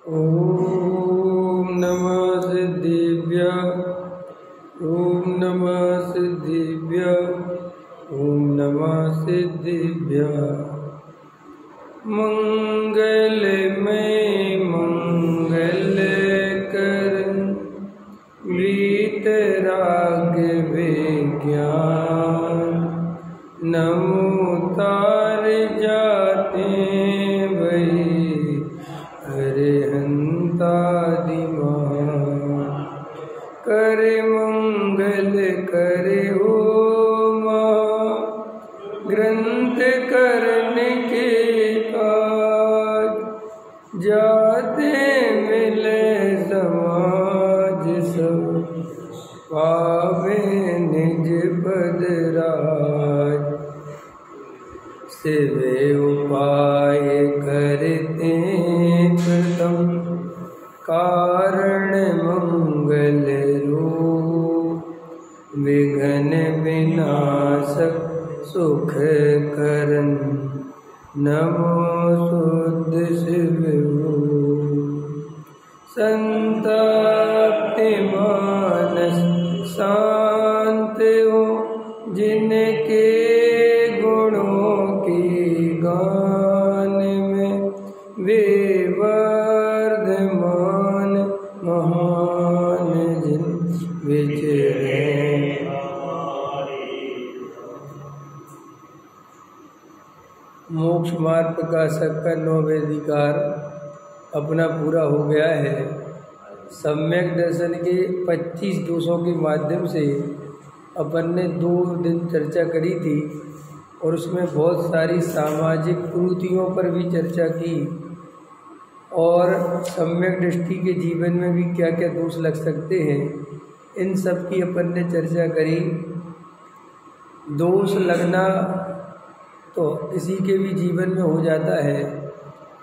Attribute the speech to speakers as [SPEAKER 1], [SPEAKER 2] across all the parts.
[SPEAKER 1] ओम नमः सिद्धिभ्य ओम नमः सिद्धिभ्य ओम नमः सिद्धिभ्य। मंगलमय मंगल करन वीतराग विज्ञान नमो तार जाते वही अरिहंतादिमान। करे मंगल करे ओम ग्रंथ करने के काज जाते मिले समाज सब पावे निज पद राज। शिवे उपाय करते प्रथम कारण मंगल रूप विघ्न विनाशक सुख करन नमो शुद्ध शिव। संताप्ति मानस शांत हो जिनके गुणों की गान में वे वर्धमान महान जिन विचरे। मोक्ष मार्ग प्रकाशक का 9वें अधिकार अपना पूरा हो गया है। सम्यक दर्शन के 25 दोषों के माध्यम से अपन ने 2 दिन चर्चा करी थी और उसमें बहुत सारी सामाजिक कुरीतियों पर भी चर्चा की और सम्यक दृष्टि के जीवन में भी क्या क्या दोष लग सकते हैं, इन सब की अपन ने चर्चा करी। दोष लगना तो किसी के भी जीवन में हो जाता है,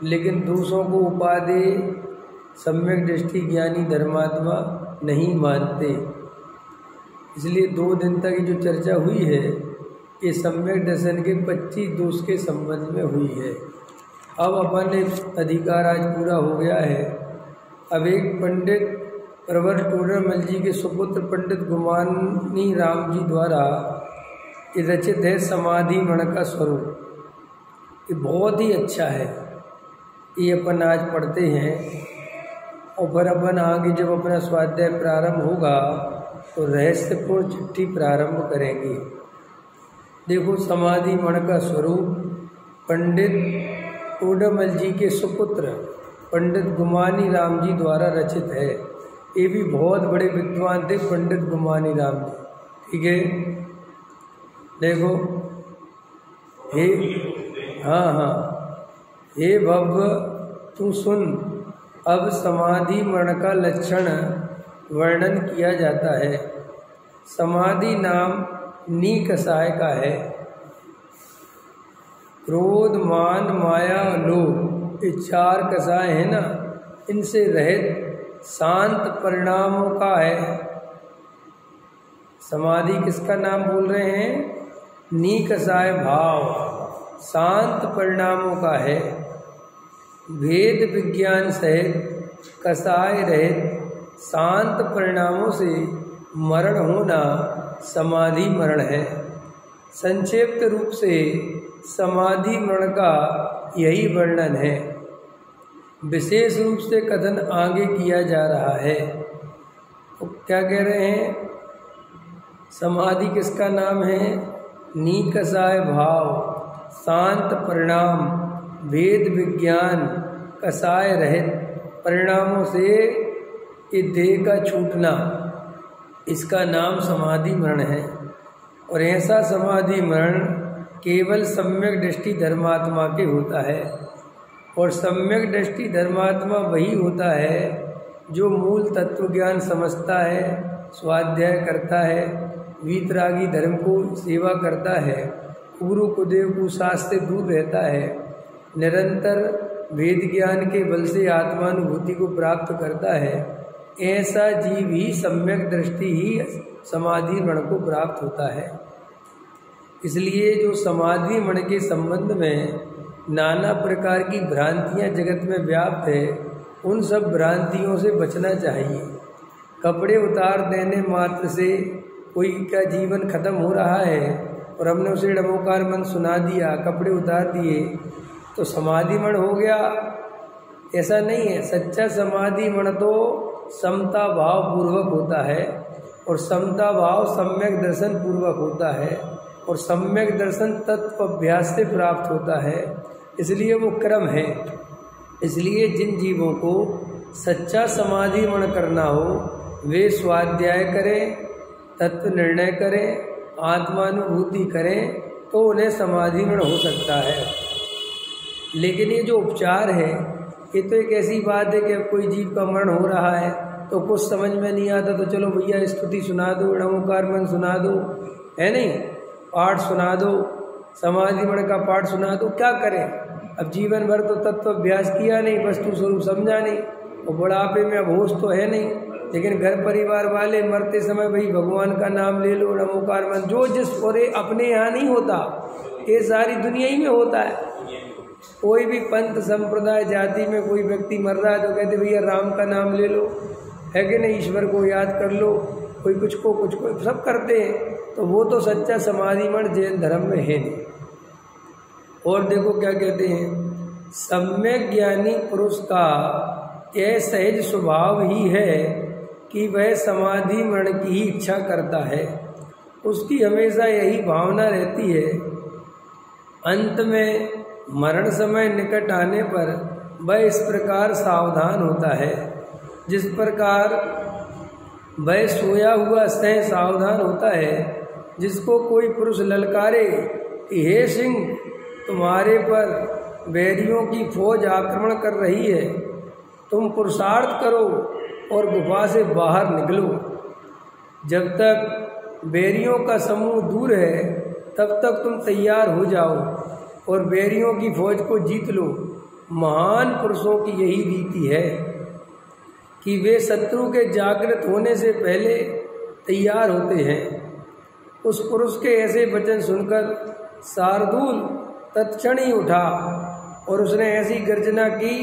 [SPEAKER 1] लेकिन दोषों को उपादेय सम्यक दृष्टि ज्ञानी धर्मात्मा नहीं मानते। इसलिए 2 दिन तक जो चर्चा हुई है ये सम्यक दर्शन के 25 दोष के संबंध में हुई है। अब अपन अधिकार आज पूरा हो गया है। अब एक पंडित प्रवर टोडरमल जी के सुपुत्र पंडित गुमानी राम जी द्वारा ये रचित है समाधि मण का स्वरूप। ये बहुत ही अच्छा है, ये अपन आज पढ़ते हैं और फिर अपन आगे जब अपना स्वाध्याय प्रारंभ होगा तो रहस्यपूर्ण चिट्ठी प्रारंभ करेंगे। देखो, समाधि मण का स्वरूप पंडित टोडरमल जी के सुपुत्र पंडित गुमानी राम जी द्वारा रचित है। ये भी बहुत बड़े विद्वान थे पंडित गुमानी राम जी। ठीक है, देखो, हे हे भव्य तू सुन, अब समाधि मण का लक्षण वर्णन किया जाता है। समाधि नाम नीकसाय का है। क्रोध मान माया लोभ, ये 4 कसाय है ना, इनसे रहित शांत परिणामों का है। समाधि किसका नाम बोल रहे हैं? नीकसाय भाव, शांत परिणामों का है। भेद विज्ञान सहित कसाय रहित शांत परिणामों से मरण होना समाधि मरण है। संक्षिप्त रूप से समाधि मरण का यही वर्णन है। विशेष रूप से कथन आगे किया जा रहा है। तो क्या कह रहे हैं? समाधि किसका नाम है? नीकसाय भाव, शांत परिणाम, भेद विज्ञान, कसाय रहित परिणामों से ये देह का छूटना, इसका नाम समाधि मरण है। और ऐसा समाधि मरण केवल सम्यक दृष्टि धर्मात्मा के होता है। और सम्यक दृष्टि धर्मात्मा वही होता है जो मूल तत्व ज्ञान समझता है, स्वाध्याय करता है, वीतरागी धर्म को सेवा करता है, गुरु कुदेव कुशास्त्र से दूर रहता है, निरंतर वेद ज्ञान के बल से आत्मानुभूति को प्राप्त करता है। ऐसा जीव ही सम्यक दृष्टि ही समाधि मण को प्राप्त होता है। इसलिए जो समाधि मण के संबंध में नाना प्रकार की भ्रांतियां जगत में व्याप्त है, उन सब भ्रांतियों से बचना चाहिए। कपड़े उतार देने मात्र से कोई का जीवन खत्म हो रहा है और हमने उसे डमोकार मंत्र सुना दिया, कपड़े उतार दिए तो समाधि मण हो गया, ऐसा नहीं है। सच्चा समाधि मण तो समता भाव पूर्वक होता है और समता भाव सम्यक दर्शन पूर्वक होता है और सम्यक दर्शन तत्व अभ्यास से प्राप्त होता है, इसलिए वो क्रम है। इसलिए जिन जीवों को सच्चा समाधि मण करना हो वे स्वाध्याय करें, तत्व निर्णय करें, आत्मानुभूति करें तो उन्हें समाधि मण हो सकता है। लेकिन ये जो उपचार है ये तो एक ऐसी बात है कि अब कोई जीव का मरण हो रहा है तो कुछ समझ में नहीं आता तो चलो भैया स्तुति सुना दो, नमोकार मंत्र सुना दो, है नहीं, पाठ सुना दो, समाधि मण का पाठ सुना दो, क्या करें। अब जीवन भर तो तत्व अभ्यास किया नहीं, वस्तु स्वरूप समझा नहीं, और बुढ़ापे में अब होश तो है नहीं, लेकिन घर परिवार वाले मरते समय भाई भगवान का नाम ले लो, नमोकार मंत्र, जो जिस और अपने यहाँ नहीं होता, ये सारी दुनिया ही में होता है। कोई भी पंथ संप्रदाय जाति में कोई व्यक्ति मर रहा है तो कहते भैया राम का नाम ले लो, है कि नहीं, ईश्वर को याद कर लो, कोई कुछ को सब करते हैं, तो वो तो सच्चा समाधि मण जैन धर्म में है नहीं। और देखो क्या कहते हैं, सम्यक ज्ञानी पुरुष का यह सहज स्वभाव ही है कि वह समाधि मण की ही इच्छा करता है, उसकी हमेशा यही भावना रहती है। अंत में मरण समय निकट आने पर वह इस प्रकार सावधान होता है जिस प्रकार वह सोया हुआ सह सावधान होता है। जिसको कोई पुरुष ललकारे कि हे सिंह, तुम्हारे पर बैरियों की फौज आक्रमण कर रही है, तुम पुरुषार्थ करो और गुफा से बाहर निकलो। जब तक बैरियों का समूह दूर है तब तक तुम तैयार हो जाओ और बैरियों की फौज को जीत लो। महान पुरुषों की यही रीति है कि वे शत्रु के जागृत होने से पहले तैयार होते हैं। उस पुरुष के ऐसे वचन सुनकर शार्दूल तत्क्षण ही उठा और उसने ऐसी गर्जना की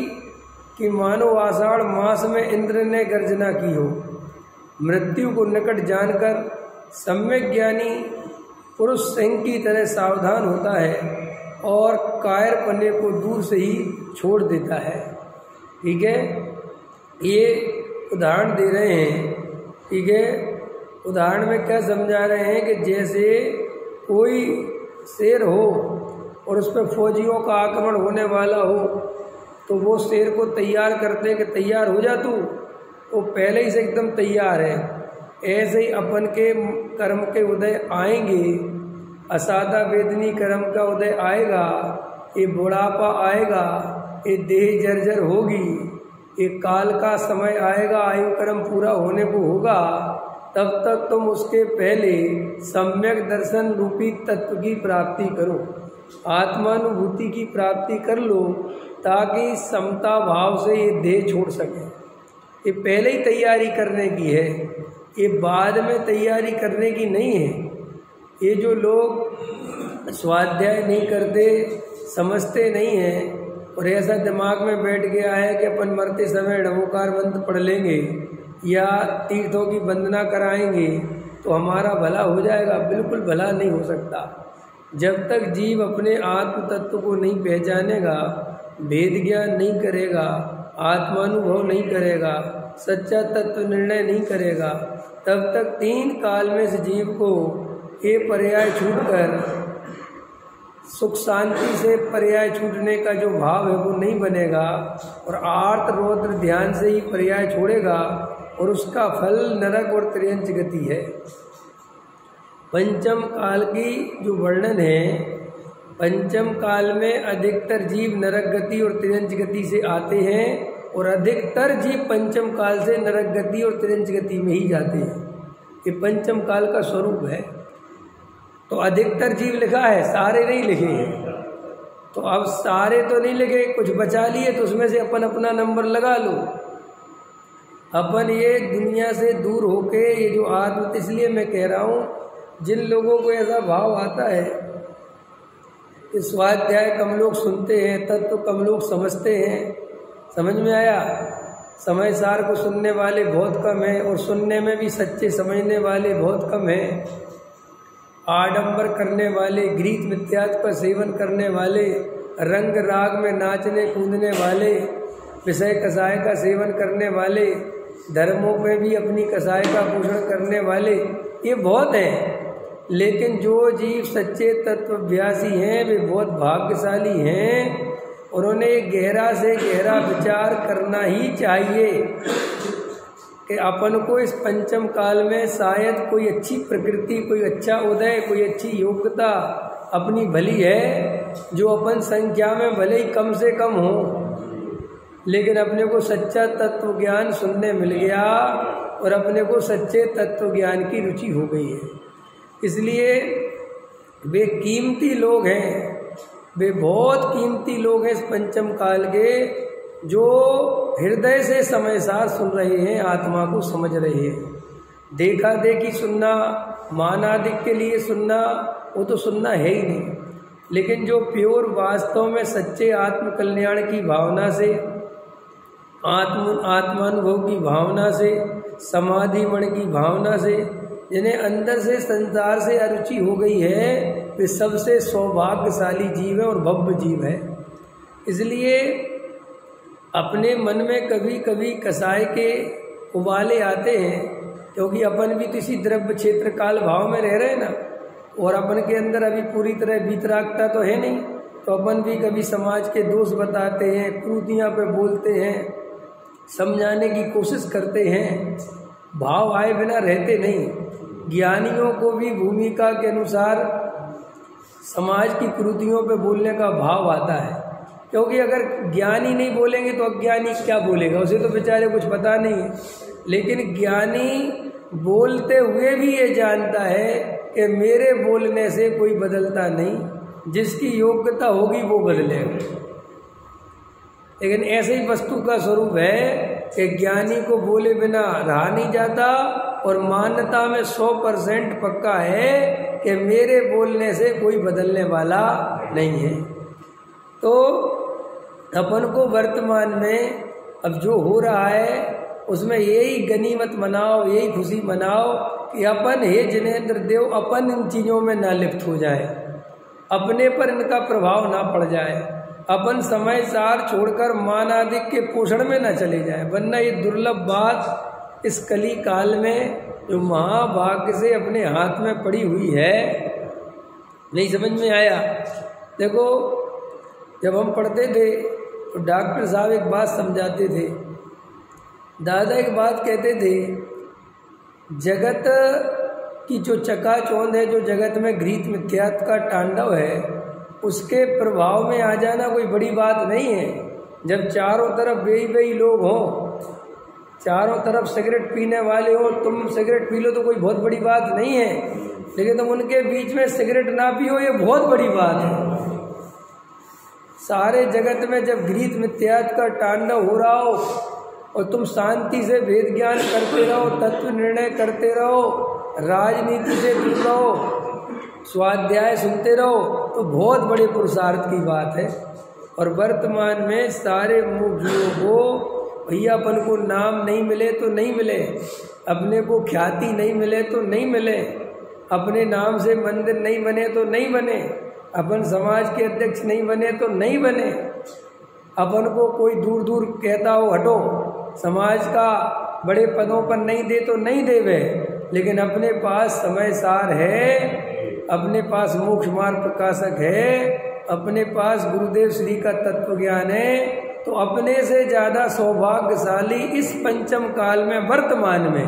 [SPEAKER 1] कि मानो आषाढ़ मास में इंद्र ने गर्जना की हो। मृत्यु को निकट जानकर सम्यक ज्ञानी पुरुष सिंह की तरह सावधान होता है और कायर पन्ने को दूर से ही छोड़ देता है। ठीक है, ये उदाहरण दे रहे हैं। ठीक है, उदाहरण में क्या समझा रहे हैं कि जैसे कोई शेर हो और उस पर फौजियों का आक्रमण होने वाला हो तो वो शेर को तैयार करते हैं कि तैयार हो जा तू, वो पहले ही से एकदम तैयार है। ऐसे ही अपन के कर्म के उदय आएंगे, असादा वेदनी कर्म का उदय आएगा, ये बुढ़ापा आएगा, ये देह जर्जर होगी, ये काल का समय आएगा, आयु कर्म पूरा होने को होगा, तब तक तुम उसके पहले सम्यक दर्शन रूपी तत्व की प्राप्ति करो, आत्मानुभूति की प्राप्ति कर लो, ताकि समता भाव से ये देह छोड़ सके। ये पहले ही तैयारी करने की है, ये बाद में तैयारी करने की नहीं है। ये जो लोग स्वाध्याय नहीं करते, समझते नहीं हैं और ऐसा दिमाग में बैठ गया है कि अपन मरते समय नमोकार मंत्र पढ़ लेंगे या तीर्थों की वंदना कराएंगे तो हमारा भला हो जाएगा, बिल्कुल भला नहीं हो सकता। जब तक जीव अपने आत्म तत्व को नहीं पहचानेगा, भेद ज्ञान नहीं करेगा, आत्मानुभव नहीं करेगा, सच्चा तत्व निर्णय नहीं करेगा, तब तक तीन काल में से जीव को ये पर्याय छूटकर सुख शांति से पर्याय छूटने का जो भाव है वो नहीं बनेगा और आर्त रौद्र ध्यान से ही पर्याय छोड़ेगा और उसका फल नरक और त्रियंच गति है। पंचम काल की जो वर्णन है, पंचम काल में अधिकतर जीव नरक गति और त्रियंच गति से आते हैं और अधिकतर जीव पंचम काल से नरक गति और त्रियंच गति में ही जाते हैं। ये पंचम काल का स्वरूप है। तो अधिकतर जीव लिखा है, सारे नहीं लिखे हैं। तो अब सारे तो नहीं लिखे, कुछ बचा लिए तो उसमें से अपन अपना नंबर लगा लो। अपन ये दुनिया से दूर होके ये जो आत्म, इसलिए मैं कह रहा हूँ जिन लोगों को ऐसा भाव आता है कि स्वाध्याय कम लोग सुनते हैं, तत्व कम लोग समझते हैं, समझ में आया, समय सार को सुनने वाले बहुत कम हैं और सुनने में भी सच्चे समझने वाले बहुत कम हैं। आडंबर करने वाले, गीत मिथ्यात्व का सेवन करने वाले, रंग राग में नाचने कूदने वाले, विषय कसाय का सेवन करने वाले, धर्मों में भी अपनी कसाय का पोषण करने वाले, ये बहुत हैं। लेकिन जो जीव सच्चे तत्वव्यासी हैं वे बहुत भाग्यशाली हैं। उन्होंने गहरा से गहरा विचार करना ही चाहिए कि अपन को इस पंचम काल में शायद कोई अच्छी प्रकृति, कोई अच्छा उदय, कोई अच्छी योग्यता अपनी भली है, जो अपन संख्या में भले ही कम से कम हो, लेकिन अपने को सच्चा तत्व ज्ञान सुनने मिल गया और अपने को सच्चे तत्व ज्ञान की रुचि हो गई है। इसलिए वे कीमती लोग हैं, वे बहुत कीमती लोग हैं इस पंचम काल के, जो हृदय से समय सार सुन रहे हैं, आत्मा को समझ रहे हैं। देखा देखी सुनना, मानादिक के लिए सुनना, वो तो सुनना है ही नहीं। लेकिन जो प्योर वास्तव में सच्चे आत्म कल्याण की भावना से, आत्मानुभव की भावना से, समाधि मन की भावना से, जिन्हें अंदर से संसार से अरुचि हो गई है, वे सबसे सौभाग्यशाली जीव है और भव्य जीव है। इसलिए अपने मन में कभी कभी कसाय के उबाले आते हैं, क्योंकि अपन भी तो इसी द्रव्य क्षेत्र काल भाव में रह रहे हैं ना, और अपन के अंदर अभी पूरी तरह वीतरागता तो है नहीं, तो अपन भी कभी समाज के दोष बताते हैं, क्रूतियाँ पे बोलते हैं, समझाने की कोशिश करते हैं। भाव आए बिना रहते नहीं। ज्ञानियों को भी भूमिका के अनुसार समाज की कुरीतियों पे बोलने का भाव आता है, क्योंकि अगर ज्ञानी नहीं बोलेंगे तो अज्ञानी क्या बोलेगा, उसे तो बेचारे कुछ पता नहीं है। लेकिन ज्ञानी बोलते हुए भी ये जानता है कि मेरे बोलने से कोई बदलता नहीं, जिसकी योग्यता होगी वो बदलेगा। लेकिन ऐसे ही वस्तु का स्वरूप है कि ज्ञानी को बोले बिना रहा नहीं जाता, और मान्यता में 100% पक्का है कि मेरे बोलने से कोई बदलने वाला नहीं है। तो अपन को वर्तमान में अब जो हो रहा है उसमें यही गनीमत मनाओ, यही खुशी मनाओ कि अपन हे जिनेंद्र देव, अपन इन चीज़ों में ना लिप्त हो जाए, अपने पर इनका प्रभाव ना पड़ जाए, अपन समय सार छोड़कर मानादिक के पोषण में ना चले जाए। वरना ये दुर्लभ बात इस कली काल में जो महाभाग्य से अपने हाथ में पड़ी हुई है, नहीं समझ में आया। देखो, जब हम पढ़ते थे तो डॉक्टर साहब एक बात समझाते थे, दादा एक बात कहते थे, जगत की जो चकाचौंध है, जो जगत में घृत मिथ्यात्व का तांडव है, उसके प्रभाव में आ जाना कोई बड़ी बात नहीं है। जब चारों तरफ बेई लोग हों, चारों तरफ सिगरेट पीने वाले हो, तुम सिगरेट पी लो तो कोई बहुत बड़ी बात नहीं है, लेकिन तुम उनके बीच में सिगरेट ना पियो, ये बहुत बड़ी बात है। सारे जगत में जब घृत मिथ्यात्व का तांडव हो रहा हो और तुम शांति से वेद ज्ञान करते रहो, तत्व निर्णय करते रहो, राजनीति से दूर रहो, स्वाध्याय सुनते रहो, तो बहुत बड़े पुरुषार्थ की बात है। और वर्तमान में सारे मुखियों को भैया अपन को नाम नहीं मिले तो नहीं मिले, अपने को ख्याति नहीं मिले तो नहीं मिले, अपने नाम से मंदिर नहीं बने तो नहीं बने, अपन समाज के अध्यक्ष नहीं बने तो नहीं बने, अपन को कोई दूर दूर कहता हो हटो, समाज का बड़े पदों पर नहीं दे तो नहीं देवे, लेकिन अपने पास समय सार है, अपने पास मोक्ष मार्ग प्रकाशक है, अपने पास गुरुदेव श्री का तत्व ज्ञान है, तो अपने से ज़्यादा सौभाग्यशाली इस पंचम काल में वर्तमान में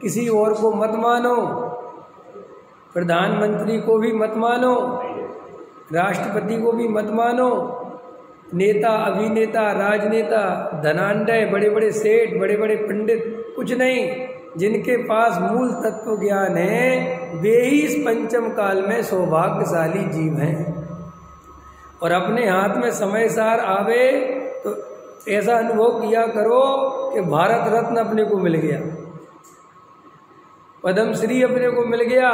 [SPEAKER 1] किसी और को मत मानो, प्रधानमंत्री को भी मत मानो, राष्ट्रपति को भी मत मानो, नेता, अभिनेता, राजनेता, धनाढ्य, बड़े बड़े सेठ, बड़े बड़े पंडित, कुछ नहीं। जिनके पास मूल तत्व ज्ञान है वे ही इस पंचम काल में सौभाग्यशाली जीव हैं। और अपने हाथ में समय सार आवे तो ऐसा अनुभव किया करो कि भारत रत्न अपने को मिल गया, पद्म श्री अपने को मिल गया,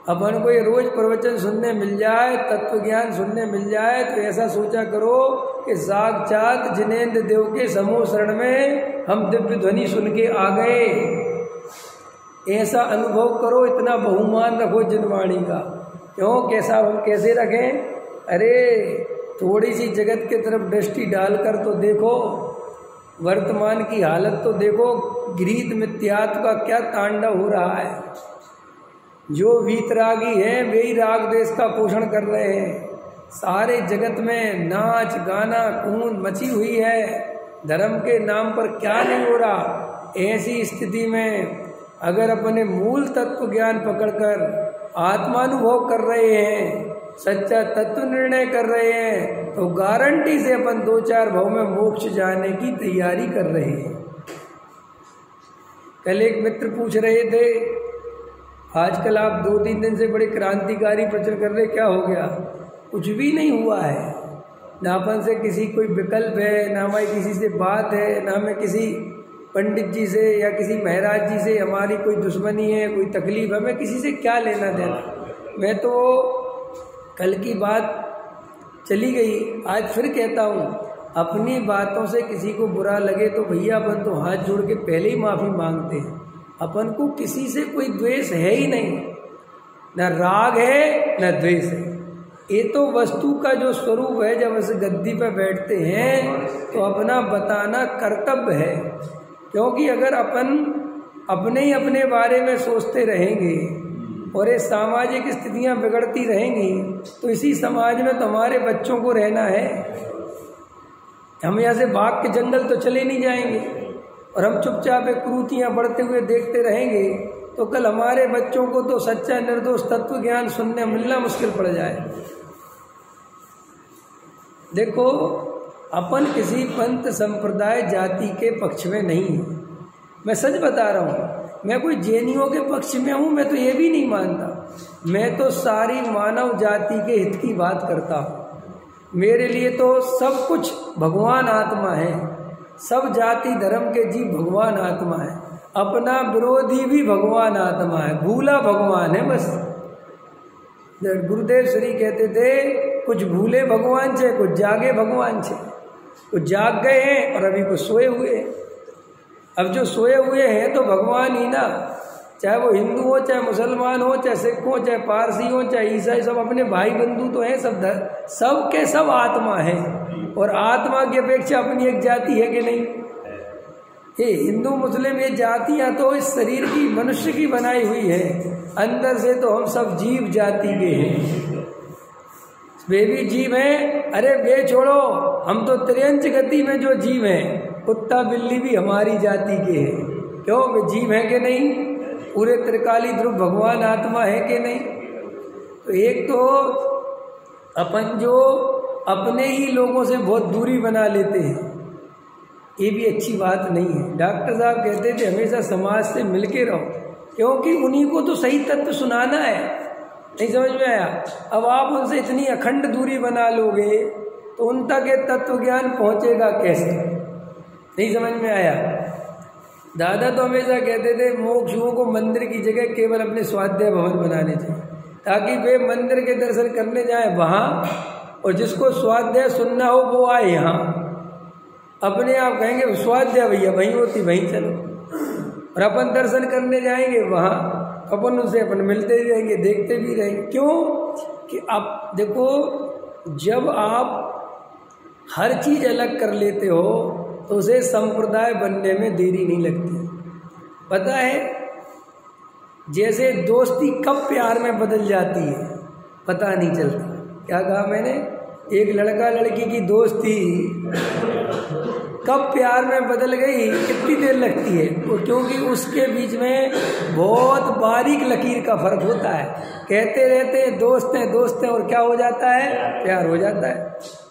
[SPEAKER 1] अपन को ये रोज प्रवचन सुनने मिल जाए, तत्व ज्ञान सुनने मिल जाए, तो ऐसा सोचा करो कि साक्षात जिनेंद्र देव के समूह शरण में हम दिव्य ध्वनि सुन के आ गए। ऐसा अनुभव करो, इतना बहुमान रखो जनवाणी का। क्यों, कैसा हम कैसे रखें? अरे थोड़ी सी जगत के तरफ दृष्टि डालकर तो देखो, वर्तमान की हालत तो देखो, गृहीत मिथ्यात्व का क्या तांडव हो रहा है। जो वीतरागी हैं वे ही राग देश का पोषण कर रहे हैं। सारे जगत में नाच गाना कूद मची हुई है, धर्म के नाम पर क्या नहीं हो रहा। ऐसी स्थिति में अगर अपने मूल तत्व ज्ञान पकड़कर आत्मानुभव कर रहे हैं, सच्चा तत्व निर्णय कर रहे हैं, तो गारंटी से अपन 2-4 भाव में मोक्ष जाने की तैयारी कर रहे हैं। कल एक मित्र पूछ रहे थे, आजकल आप 2-3 दिन से बड़े क्रांतिकारी प्रचार कर रहे, क्या हो गया? कुछ भी नहीं हुआ है। ना अपन से किसी कोई विकल्प है, ना हमारी किसी से बात है, ना हमें किसी पंडित जी से या किसी महाराज जी से हमारी कोई दुश्मनी है, कोई तकलीफ, हमें किसी से क्या लेना देना। मैं तो कल की बात चली गई, आज फिर कहता हूँ, अपनी बातों से किसी को बुरा लगे तो भैया अपन तो हाथ जोड़ के पहले ही माफ़ी मांगते हैं। अपन को किसी से कोई द्वेष है ही नहीं, न राग है न द्वेष है। ये तो वस्तु का जो स्वरूप है। जब इस गद्दी पर बैठते हैं तो अपना बताना कर्तव्य है, क्योंकि अगर अपन अपने ही अपने बारे में सोचते रहेंगे और ये सामाजिक स्थितियां बिगड़ती रहेंगी तो इसी समाज में तो हमारे बच्चों को रहना है। हम यहाँ से भाग के जंगल तो चले नहीं जाएंगे और हम चुपचाप क्रूतियाँ बढ़ते हुए देखते रहेंगे तो कल हमारे बच्चों को तो सच्चा निर्दोष तत्व ज्ञान सुनने मिलना मुश्किल पड़ जाए। देखो, अपन किसी पंथ संप्रदाय जाति के पक्ष में नहीं है। मैं सच बता रहा हूँ, मैं कोई जैनियों के पक्ष में हूँ, मैं तो ये भी नहीं मानता। मैं तो सारी मानव जाति के हित की बात करता हूँ। मेरे लिए तो सब कुछ भगवान आत्मा है, सब जाति धर्म के जीव भगवान आत्मा है, अपना विरोधी भी भगवान आत्मा है, भूला भगवान है बस। गुरुदेव श्री कहते थे, कुछ भूले भगवान छे, कुछ जागे भगवान छे। कुछ जाग गए हैं और अभी कुछ सोए हुए हैं। अब जो सोए हुए हैं तो भगवान ही ना, चाहे वो हिंदू हो, चाहे मुसलमान हो, चाहे सिख हो, चाहे पारसी हो, चाहे ईसाई, सब अपने भाई बंधु तो हैं, सब के सब आत्मा है। और आत्मा की अपेक्षा अपनी एक जाति है कि नहीं? ये हिंदू मुस्लिम ये जातियां तो इस शरीर की, मनुष्य की बनाई हुई है। अंदर से तो हम सब जीव जाति के हैं, वे भी जीव हैं। अरे वे छोड़ो, हम तो त्रियंच गति में जो जीव हैं, कुत्ता बिल्ली भी हमारी जाति के हैं। क्यों? वे जीव हैं कि नहीं? पूरे त्रिकाली ध्रुव भगवान आत्मा है कि नहीं? तो एक तो अपन जो अपने ही लोगों से बहुत दूरी बना लेते हैं, ये भी अच्छी बात नहीं है। डॉक्टर साहब कहते थे हमेशा समाज से मिलके रहो, क्योंकि उन्हीं को तो सही तत्व सुनाना है। नहीं समझ में आया? अब आप उनसे इतनी अखंड दूरी बना लोगे तो उन तक ये तत्व ज्ञान पहुंचेगा कैसे? नहीं समझ में आया? दादा तो हमेशा कहते थे मोक्षुओं को मंदिर की जगह केवल अपने स्वाध्याय भवन बनाने चाहिए, ताकि वे मंदिर के दर्शन करने जाए वहाँ, और जिसको स्वाध्याय सुनना हो वो आए यहाँ। अपने आप कहेंगे स्वाध्याय भैया वहीं होती, वहीं चलो, और अपन दर्शन करने जाएंगे वहाँ, अपन उनसे अपन मिलते भी रहेंगे, देखते भी रहेंगे। क्यों? कि आप देखो, जब आप हर चीज़ अलग कर लेते हो तो उसे संप्रदाय बनने में देरी नहीं लगती। पता है, जैसे दोस्ती कब प्यार में बदल जाती है पता नहीं चलता। क्या कहा मैंने? एक लड़का लड़की की दोस्ती कब प्यार में बदल गई कितनी देर लगती है? क्योंकि उसके बीच में बहुत बारीक लकीर का फर्क होता है। कहते रहते हैं दोस्त हैं, और क्या हो जाता है? प्यार हो जाता है।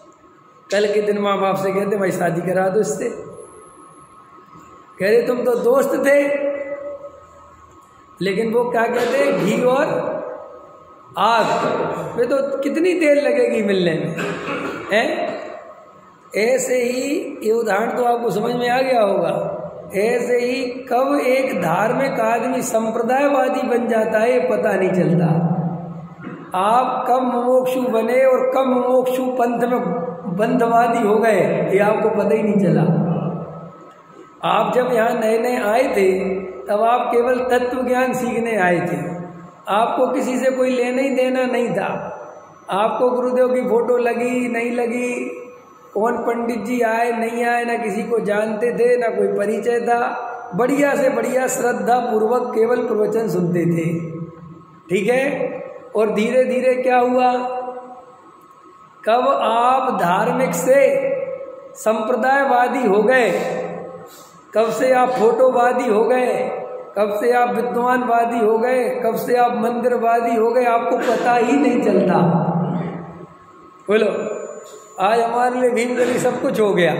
[SPEAKER 1] कल के दिन माँ बाप से कहते भाई शादी करा दो इससे, कह रहे तुम तो दोस्त थे, लेकिन वो क्या कहते हैं, घी और आग में तो कितनी देर लगेगी मिलने में, हैं? ऐसे ही ये उदाहरण तो आपको समझ में आ गया होगा। ऐसे ही कब एक धार्मिक आदमी संप्रदायवादी बन जाता है ये पता नहीं चलता। आप कब मुमुक्षु बने और कब मुमुक्षु पंथ में बंधवादी हो गए ये आपको पता ही नहीं चला। आप जब यहाँ नए नए आए थे तब आप केवल तत्व ज्ञान सीखने आए थे, आपको किसी से कोई लेना ही देना नहीं था। आपको गुरुदेव की फोटो लगी नहीं लगी, कौन पंडित जी आए नहीं आए, ना किसी को जानते थे ना कोई परिचय था। बढ़िया से बढ़िया श्रद्धा पूर्वक केवल प्रवचन सुनते थे, ठीक है। और धीरे धीरे क्या हुआ, कब आप धार्मिक से संप्रदायवादी हो गए, कब से आप फोटोवादी हो गए, कब से आप विद्वानवादी हो गए, कब से आप मंदिरवादी हो गए, आपको पता ही नहीं चलता। बोलो, आज हमारे लिए भीमगली सब कुछ हो गया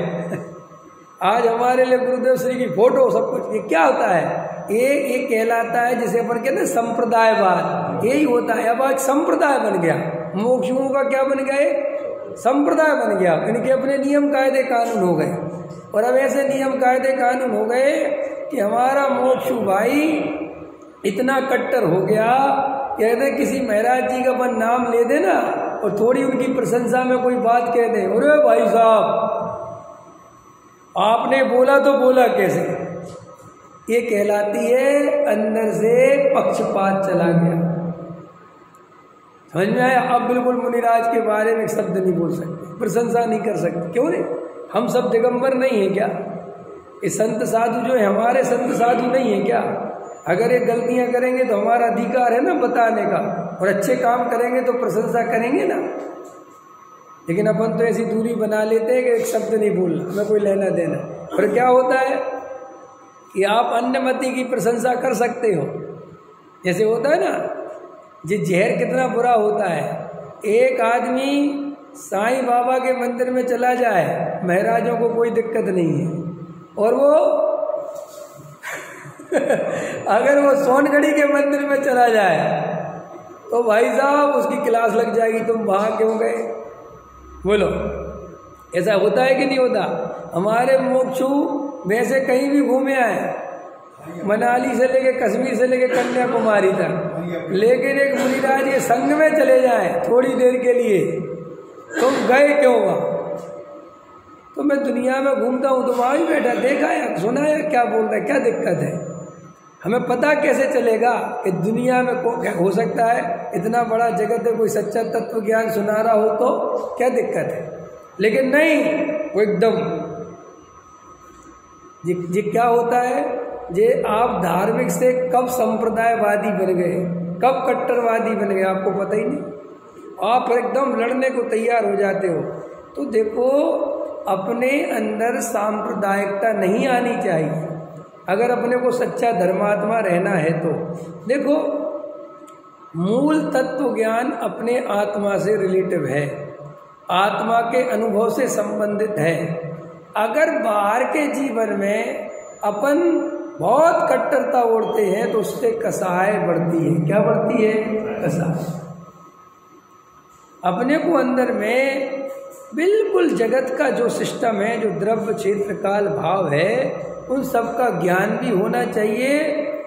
[SPEAKER 1] आज हमारे लिए गुरुदेव श्री की फोटो सब कुछ। ये क्या होता है, ये कहलाता है जिसे अपन कहते हैं संप्रदायवाद, यही होता है। अब आज संप्रदाय बन गया, मोक्षुओं का क्या बन गया, संप्रदाय बन गया। इनके अपने नियम कायदे कानून हो गए, और अब ऐसे नियम कायदे कानून हो गए कि हमारा मोक्षु भाई इतना कट्टर हो गया, कहते किसी महाराज जी का अपन नाम ले देना और थोड़ी उनकी प्रशंसा में कोई बात कह दे, अरे भाई साहब आपने बोला तो बोला कैसे, ये कहलाती है अंदर से पक्षपात चला गया। समझ में आया। अब बिल्कुल मुनिराज के बारे में शब्द नहीं बोल सकते, प्रशंसा नहीं कर सकते। क्यों नहीं, हम सब दिगंबर नहीं है क्या, ये संत साधु जो है हमारे संत साधु नहीं है क्या। अगर ये गलतियां करेंगे तो हमारा अधिकार है ना बताने का, और अच्छे काम करेंगे तो प्रशंसा करेंगे ना। लेकिन अपन तो ऐसी दूरी बना लेते हैं कि एक शब्द नहीं बोलना, हमें कोई लेना देना। और क्या होता है कि आप अन्य मति की प्रशंसा कर सकते हो, जैसे होता है ना, ये जहर कितना बुरा होता है। एक आदमी साईं बाबा के मंदिर में चला जाए, महाराजों को कोई दिक्कत नहीं है, और वो अगर वो सोनगढ़ी के मंदिर में चला जाए तो भाई साहब उसकी क्लास लग जाएगी, तुम वहाँ क्यों गए। बोलो, ऐसा होता है कि नहीं होता। हमारे मोक्षु वैसे कहीं भी घूमे आए, मनाली से लेके कश्मीर से लेके कन्याकुमारी तक, लेकिन एक मुनिराज के संग में चले जाए थोड़ी देर के लिए, तुम गए क्यों वहाँ। तो मैं दुनिया में घूमता हूँ तो वहाँ ही बैठा, देखा है सुना है क्या बोल रहा है, क्या दिक्कत है। हमें पता कैसे चलेगा कि दुनिया में हो सकता है इतना बड़ा जगत है, कोई सच्चा तत्व ज्ञान सुना रहा हो तो क्या दिक्कत है। लेकिन नहीं, वो एकदम जी क्या होता है, जे आप धार्मिक से कब संप्रदायवादी बन गए, कब कट्टरवादी बन गए, आपको पता ही नहीं। आप एकदम लड़ने को तैयार हो जाते हो। तो देखो, अपने अंदर सांप्रदायिकता नहीं आनी चाहिए अगर अपने को सच्चा धर्मात्मा रहना है तो। देखो, मूल तत्व ज्ञान अपने आत्मा से रिलेटिव है, आत्मा के अनुभव से संबंधित है। अगर बाहर के जीवन में अपन बहुत कट्टरता ओढ़ते हैं तो उससे कसाय बढ़ती है। क्या बढ़ती है? कसाय। अपने को अंदर में बिल्कुल जगत का जो सिस्टम है, जो द्रव्य क्षेत्र काल भाव है, उन सब का ज्ञान भी होना चाहिए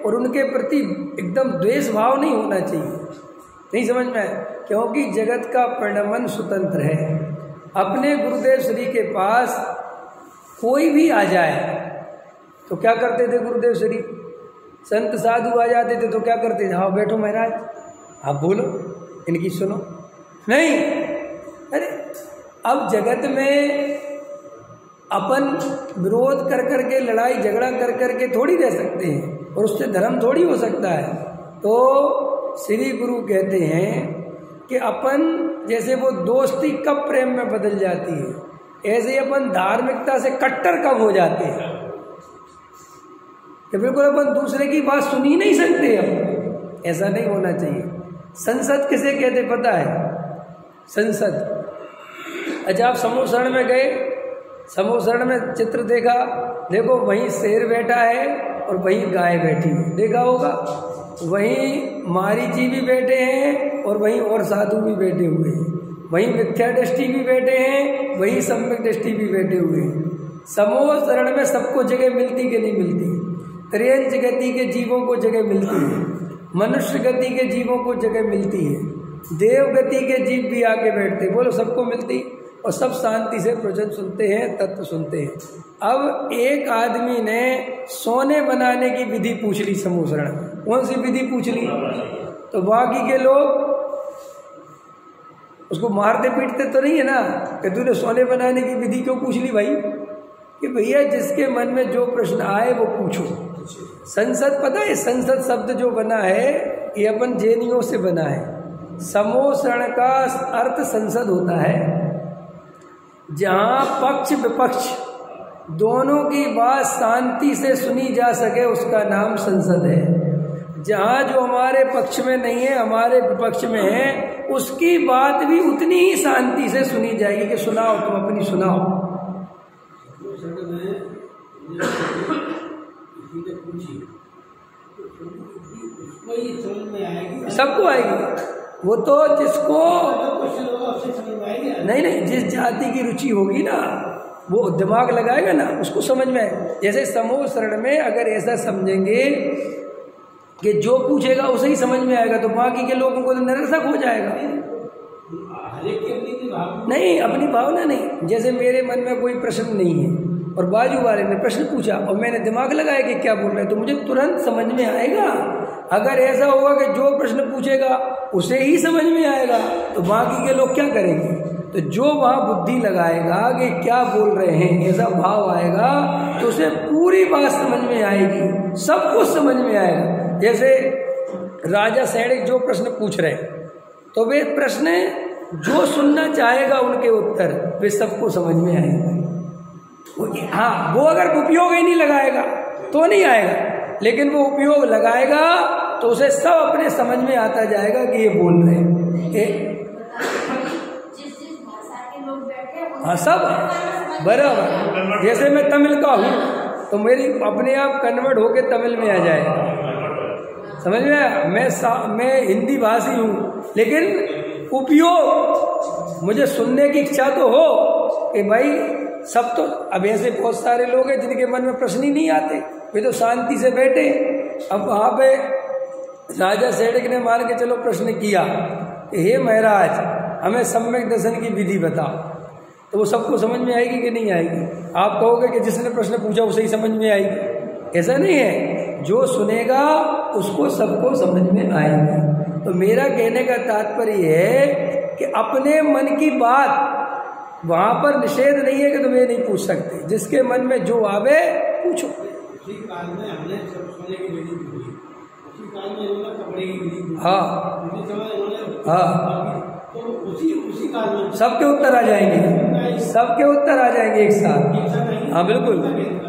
[SPEAKER 1] और उनके प्रति एकदम द्वेष भाव नहीं होना चाहिए। नहीं समझ में आए? क्योंकि जगत का परिणमन स्वतंत्र है। अपने गुरुदेव श्री के पास कोई भी आ जाए तो क्या करते थे गुरुदेव श्री? संत साधु आ जाते थे तो क्या करते थे? हाँ बैठो महाराज, आप बोलो, इनकी सुनो। नहीं, अरे अब जगत में अपन विरोध कर करके, लड़ाई झगड़ा कर करके थोड़ी रह सकते हैं, और उससे धर्म थोड़ी हो सकता है। तो श्री गुरु कहते हैं कि अपन जैसे वो दोस्ती कब प्रेम में बदल जाती है, ऐसे ही अपन धार्मिकता से कट्टर कब हो जाते हैं कि बिल्कुल अपन दूसरे की बात सुन ही नहीं सकते। हम ऐसा नहीं होना चाहिए। संसद किसे कहते पता है? संसद। अच्छा, आप समूह शरण में गए, समूह शरण में चित्र देखा, देखो वहीं शेर बैठा है और वहीं गाय बैठी है, देखा होगा। वहीं मारीची भी बैठे हैं और वहीं और साधु भी बैठे हुए हैं, वहीं मिथ्या दृष्टि भी बैठे हैं, वहीं सम्यक दृष्टि भी बैठे हुए हैं। समूह शरण में सबको जगह मिलती कि नहीं मिलती? त्रियंच गति के जीवों को जगह मिलती है, मनुष्य गति के जीवों को जगह मिलती है। देवगति के जीव भी आके बैठते, बोलो सबको मिलती, और सब शांति से प्रवचन सुनते हैं, तत्व सुनते हैं। अब एक आदमी ने सोने बनाने की विधि पूछ ली समूसरण में, कौन सी विधि पूछ ली? तो बाकी के लोग उसको मारते पीटते तो नहीं है ना कि तूने सोने बनाने की विधि क्यों पूछ ली भाई? कि भैया जिसके मन में जो प्रश्न आए वो पूछो। संसद, पता है संसद शब्द जो बना है ये अपन जैनियों से बना है। समोसरण का अर्थ संसद होता है, जहाँ पक्ष विपक्ष दोनों की बात शांति से सुनी जा सके उसका नाम संसद है। जहाँ जो हमारे पक्ष में नहीं है, हमारे विपक्ष में है, उसकी बात भी उतनी ही शांति से सुनी जाएगी कि सुनाओ, तुम अपनी सुनाओ। सबको आएगी वो तो, जिसको नहीं, जिस जाति की रुचि होगी ना वो दिमाग लगाएगा ना, उसको समझ में आए। जैसे समूह शरण में अगर ऐसा समझेंगे कि जो पूछेगा उसे ही समझ में आएगा, तो बाकी के लोगों को तो निरर्थक हो जाएगा। नहीं, अपनी भावना नहीं। जैसे मेरे मन में कोई प्रश्न नहीं है और बाजू वाले ने प्रश्न पूछा और मैंने दिमाग लगाया कि क्या बोल रहे हैं, तो मुझे तुरंत समझ में आएगा। अगर ऐसा होगा कि जो प्रश्न पूछेगा उसे ही समझ में आएगा, तो बाकी के लोग क्या करेंगे? तो जो वहाँ बुद्धि लगाएगा कि क्या बोल रहे हैं, ऐसा भाव आएगा तो उसे पूरी बात समझ में आएगी, सब कुछ समझ में आएगा। जैसे राजा सैनिक जो प्रश्न पूछ रहे हैं, तो वे प्रश्न जो सुनना चाहेगा उनके उत्तर वे सबको समझ में आएंगे। हाँ, वो अगर उपयोग ही नहीं लगाएगा तो नहीं आएगा, लेकिन वो उपयोग लगाएगा तो उसे सब अपने समझ में आता जाएगा कि ये बोल रहे हैं। हाँ, सब बराबर। जैसे मैं तमिल का हूँ तो मेरी अपने आप कन्वर्ट होके तमिल में आ जाएगा, समझ में आया? मैं हिंदी भाषी हूँ, लेकिन उपयोग मुझे सुनने की इच्छा तो हो कि भाई सब तो, अब ऐसे बहुत सारे लोग हैं जिनके मन में प्रश्न ही नहीं आते, वे तो शांति से बैठे। अब वहाँ पे राजा सेठक ने मान के चलो प्रश्न किया कि हे महाराज हमें सम्यक दर्शन की विधि बताओ, तो वो सबको समझ में आएगी कि नहीं आएगी? आप कहोगे कि जिसने प्रश्न पूछा उसे ही समझ में आएगी, ऐसा नहीं है। जो सुनेगा उसको सबको समझ में आएगी। तो मेरा कहने का तात्पर्य है कि अपने मन की बात वहां पर निषेध नहीं है कि तुम ये नहीं पूछ सकते, जिसके मन में जो आवे पूछो। उसी काल में हमने सोने की विधि पूछी, उसी काल में इन्होंने कपड़े की विधि पूछी, हाँ तो उसी काल में सबके उत्तर आ जाएंगे, सबके उत्तर आ जाएंगे एक साथ। हाँ बिल्कुल,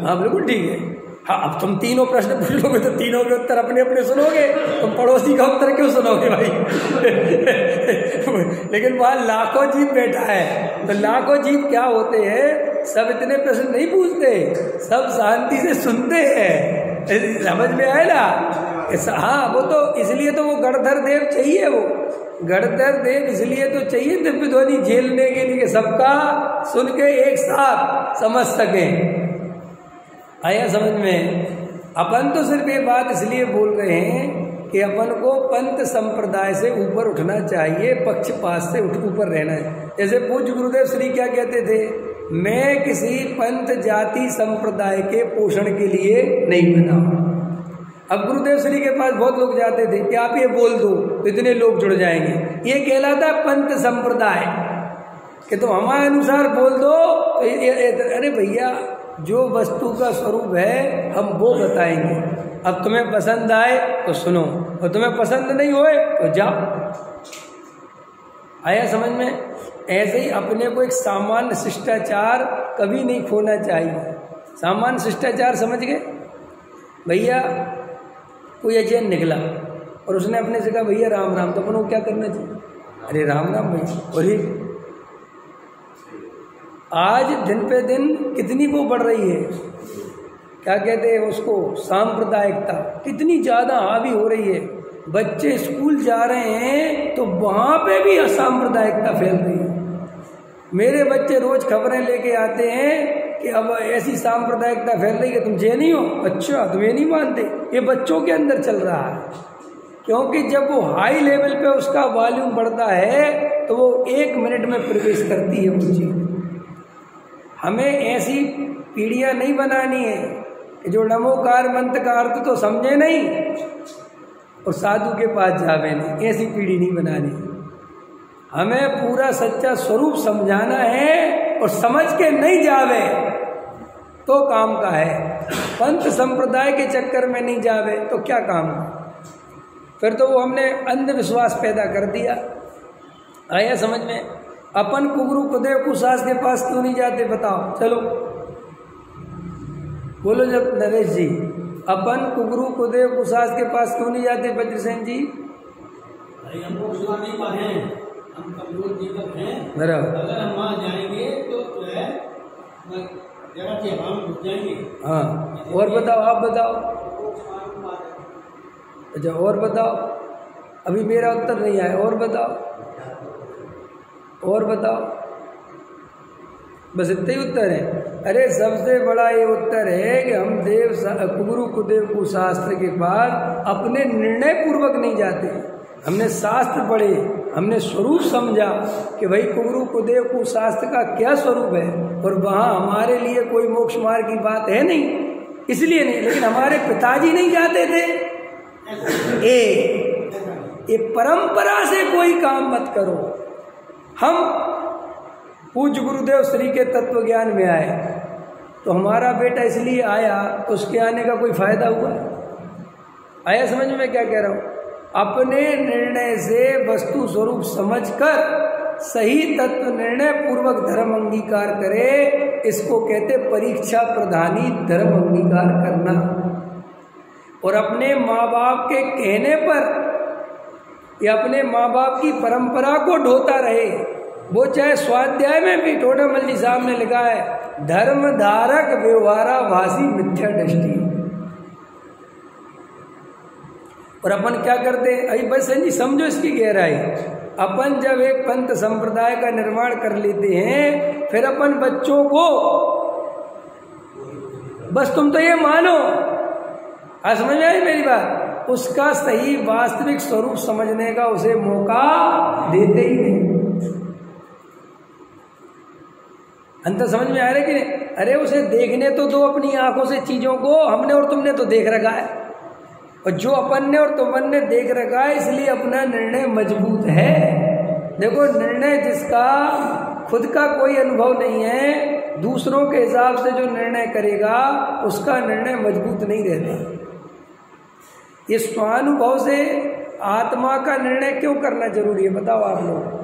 [SPEAKER 1] हाँ बिल्कुल ठीक है। हाँ, अब तुम तीनों प्रश्न पूछोगे तो तीनों के उत्तर अपने अपने सुनोगे, तुम पड़ोसी का उत्तर क्यों सुनोगे भाई? लेकिन वहाँ लाखों जीव बैठा है, तो लाखों जीव क्या होते हैं, सब इतने प्रश्न नहीं पूछते, सब शांति से सुनते हैं। समझ में आए ना? हाँ, वो तो इसलिए तो वो गणधर देव चाहिए, वो गणधर देव इसलिए तो चाहिए दिव्य ध्वनि झेलने के लिए, सबका सुन के एक साथ समझ सके। आया समझ में? अपन तो सिर्फ ये बात इसलिए बोल रहे हैं कि अपन को पंथ संप्रदाय से ऊपर उठना चाहिए, पक्षपात से ऊपर रहना है। जैसे पूज्य गुरुदेव श्री क्या कहते थे, मैं किसी पंथ जाति संप्रदाय के पोषण के लिए नहीं बना। अब गुरुदेव श्री के पास बहुत लोग जाते थे कि आप ये बोल दो तो इतने लोग जुड़ जाएंगे, ये कहलाता पंथ संप्रदाय कि तुम हमारे अनुसार बोल दो। अरे भैया, जो वस्तु का स्वरूप है हम वो बताएंगे। अब तुम्हें पसंद आए तो सुनो, और तुम्हें पसंद नहीं होए तो जाओ। आया समझ में? ऐसे ही अपने को एक सामान्य शिष्टाचार कभी नहीं खोना चाहिए। सामान्य शिष्टाचार समझ गए भैया? कोई अजैन निकला और उसने अपने से कहा भैया राम राम, तो अपन को क्या करना चाहिए? अरे राम राम भैया। और ये आज दिन पे दिन कितनी वो बढ़ रही है, क्या कहते हैं उसको, सांप्रदायिकता कितनी ज़्यादा हावी हो रही है। बच्चे स्कूल जा रहे हैं तो वहाँ पे भी असांप्रदायिकता फैल रही है। मेरे बच्चे रोज खबरें लेके आते हैं कि अब ऐसी सांप्रदायिकता फैल रही है, तुम जैनी हो, अच्छा तुम ये नहीं मानते, ये बच्चों के अंदर चल रहा है। क्योंकि जब वो हाई लेवल पे उसका वॉल्यूम बढ़ता है तो वो 1 मिनट में प्रवेश करती है वो चीज। हमें ऐसी पीढ़ियां नहीं बनानी है कि जो नमोकार मंत्र का अर्थ तो समझे नहीं और साधु के पास जावे नहीं, ऐसी पीढ़ी नहीं बनानी। हमें पूरा सच्चा स्वरूप समझाना है और समझ के नहीं जावे तो काम का है। पंथ संप्रदाय के चक्कर में नहीं जावे तो क्या काम का, फिर तो वो हमने अंधविश्वास पैदा कर दिया। आया समझ में? अपन कुगुरु कुदेव कुसास के पास क्यों नहीं जाते बताओ, चलो बोलो जब नरेश जी, अपन कुगुरु कुदेव कुसास के पास क्यों नहीं जाते वज्रसेन जी?
[SPEAKER 2] हम लोग सुना नहीं पा रहे हैं, हम कमजोर जीवन हैं।
[SPEAKER 1] बराबर,
[SPEAKER 2] अगर हम वहाँ जाएंगे तो है जगह से हम घुस जाएंगे।
[SPEAKER 1] हाँ, और बताओ, आप बताओ। अच्छा, और बताओ, अभी मेरा उत्तर नहीं आया, और बताओ, और बताओ। बस इतना ही उत्तर है? अरे सबसे बड़ा ये उत्तर है कि हम कुगुरु कुदेव कुशास्त्र के पास अपने निर्णय पूर्वक नहीं जाते। हमने शास्त्र पढ़े, हमने स्वरूप समझा कि भाई कुगुरु कुदेव कुशास्त्र का क्या स्वरूप है, और वहाँ हमारे लिए कोई मोक्ष मार्ग की बात है नहीं, इसलिए नहीं। लेकिन हमारे पिताजी नहीं जाते थे। ये परंपरा से कोई काम मत करो। हम पूज्य गुरुदेव श्री के तत्व ज्ञान में आए तो हमारा बेटा इसलिए आया तो उसके आने का कोई फायदा हुआ? आया समझ में क्या कह रहा हूँ? अपने निर्णय से वस्तु स्वरूप समझकर सही तत्व निर्णय पूर्वक धर्म अंगीकार करे, इसको कहते परीक्षा प्रधानी धर्म अंगीकार करना। और अपने माँ बाप के कहने पर या अपने माँ बाप की परंपरा को ढोता रहे, वो चाहे स्वाध्याय में भी टोडामल जी साहब ने लिखा है, धर्म धारक व्यवहारा भाषी मिथ्या दृष्टि। और अपन क्या करते हैं? अभी बस जी समझो इसकी गहराई। अपन जब एक पंथ संप्रदाय का निर्माण कर लेते हैं, फिर अपन बच्चों को बस तुम तो ये मानो, समझ में आई मेरी बात, उसका सही वास्तविक स्वरूप समझने का उसे मौका देते ही नहीं। अंतर समझ में आ रहा है कि नहीं? अरे उसे देखने तो दो अपनी आंखों से चीजों को, हमने और तुमने तो देख रखा है, और जो अपन ने और तुमन ने देख रखा है इसलिए अपना निर्णय मजबूत है। देखो, निर्णय जिसका खुद का कोई अनुभव नहीं है, दूसरों के हिसाब से जो निर्णय करेगा उसका निर्णय मजबूत नहीं रहता। ये स्वानुभव से आत्मा का निर्णय क्यों करना जरूरी है बताओ आप लोग?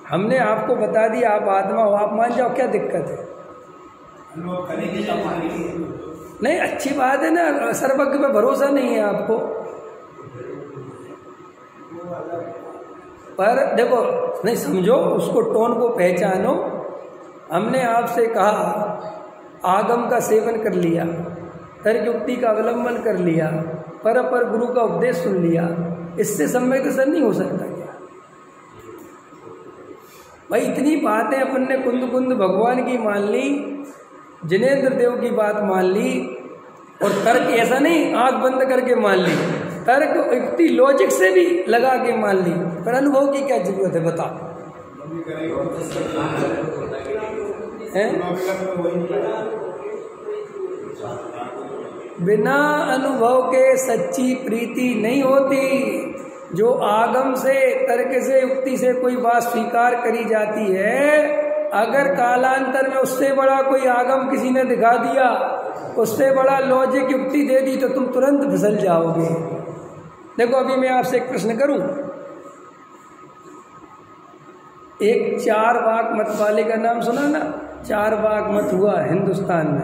[SPEAKER 1] हमने आपको बता दिया आप आत्मा हो, आप मान जाओ, क्या दिक्कत है? नहीं, अच्छी बात है ना, सर्वज्ञ पे भरोसा नहीं है आपको। पर देखो, नहीं समझो, उसको टोन को पहचानो। हमने आपसे कहा आगम का सेवन कर लिया, तर्कयुक्ति का अवलंबन कर लिया, पर गुरु का उपदेश सुन लिया, इससे सम्यक दर्शन नहीं हो सकता क्या? भाई इतनी बातें अपन ने कुंद कुंद भगवान की मान ली, जिनेंद्र देव की बात मान ली, और तर्क ऐसा नहीं आंख बंद करके मान ली, तर्क युक्ति लॉजिक से भी लगा के मान ली, पर अनुभव की क्या जरूरत है बता? बिना अनुभव के सच्ची प्रीति नहीं होती। जो आगम से, तर्क से, युक्ति से कोई बात स्वीकार करी जाती है, अगर कालांतर में उससे बड़ा कोई आगम किसी ने दिखा दिया, उससे बड़ा लॉजिक युक्ति दे दी, तो तुम तुरंत फिसल जाओगे। देखो, अभी मैं आपसे एक प्रश्न करूं। एक चारवाक मत वाले का नाम सुना ना? चारवाक मत हुआ हिंदुस्तान में,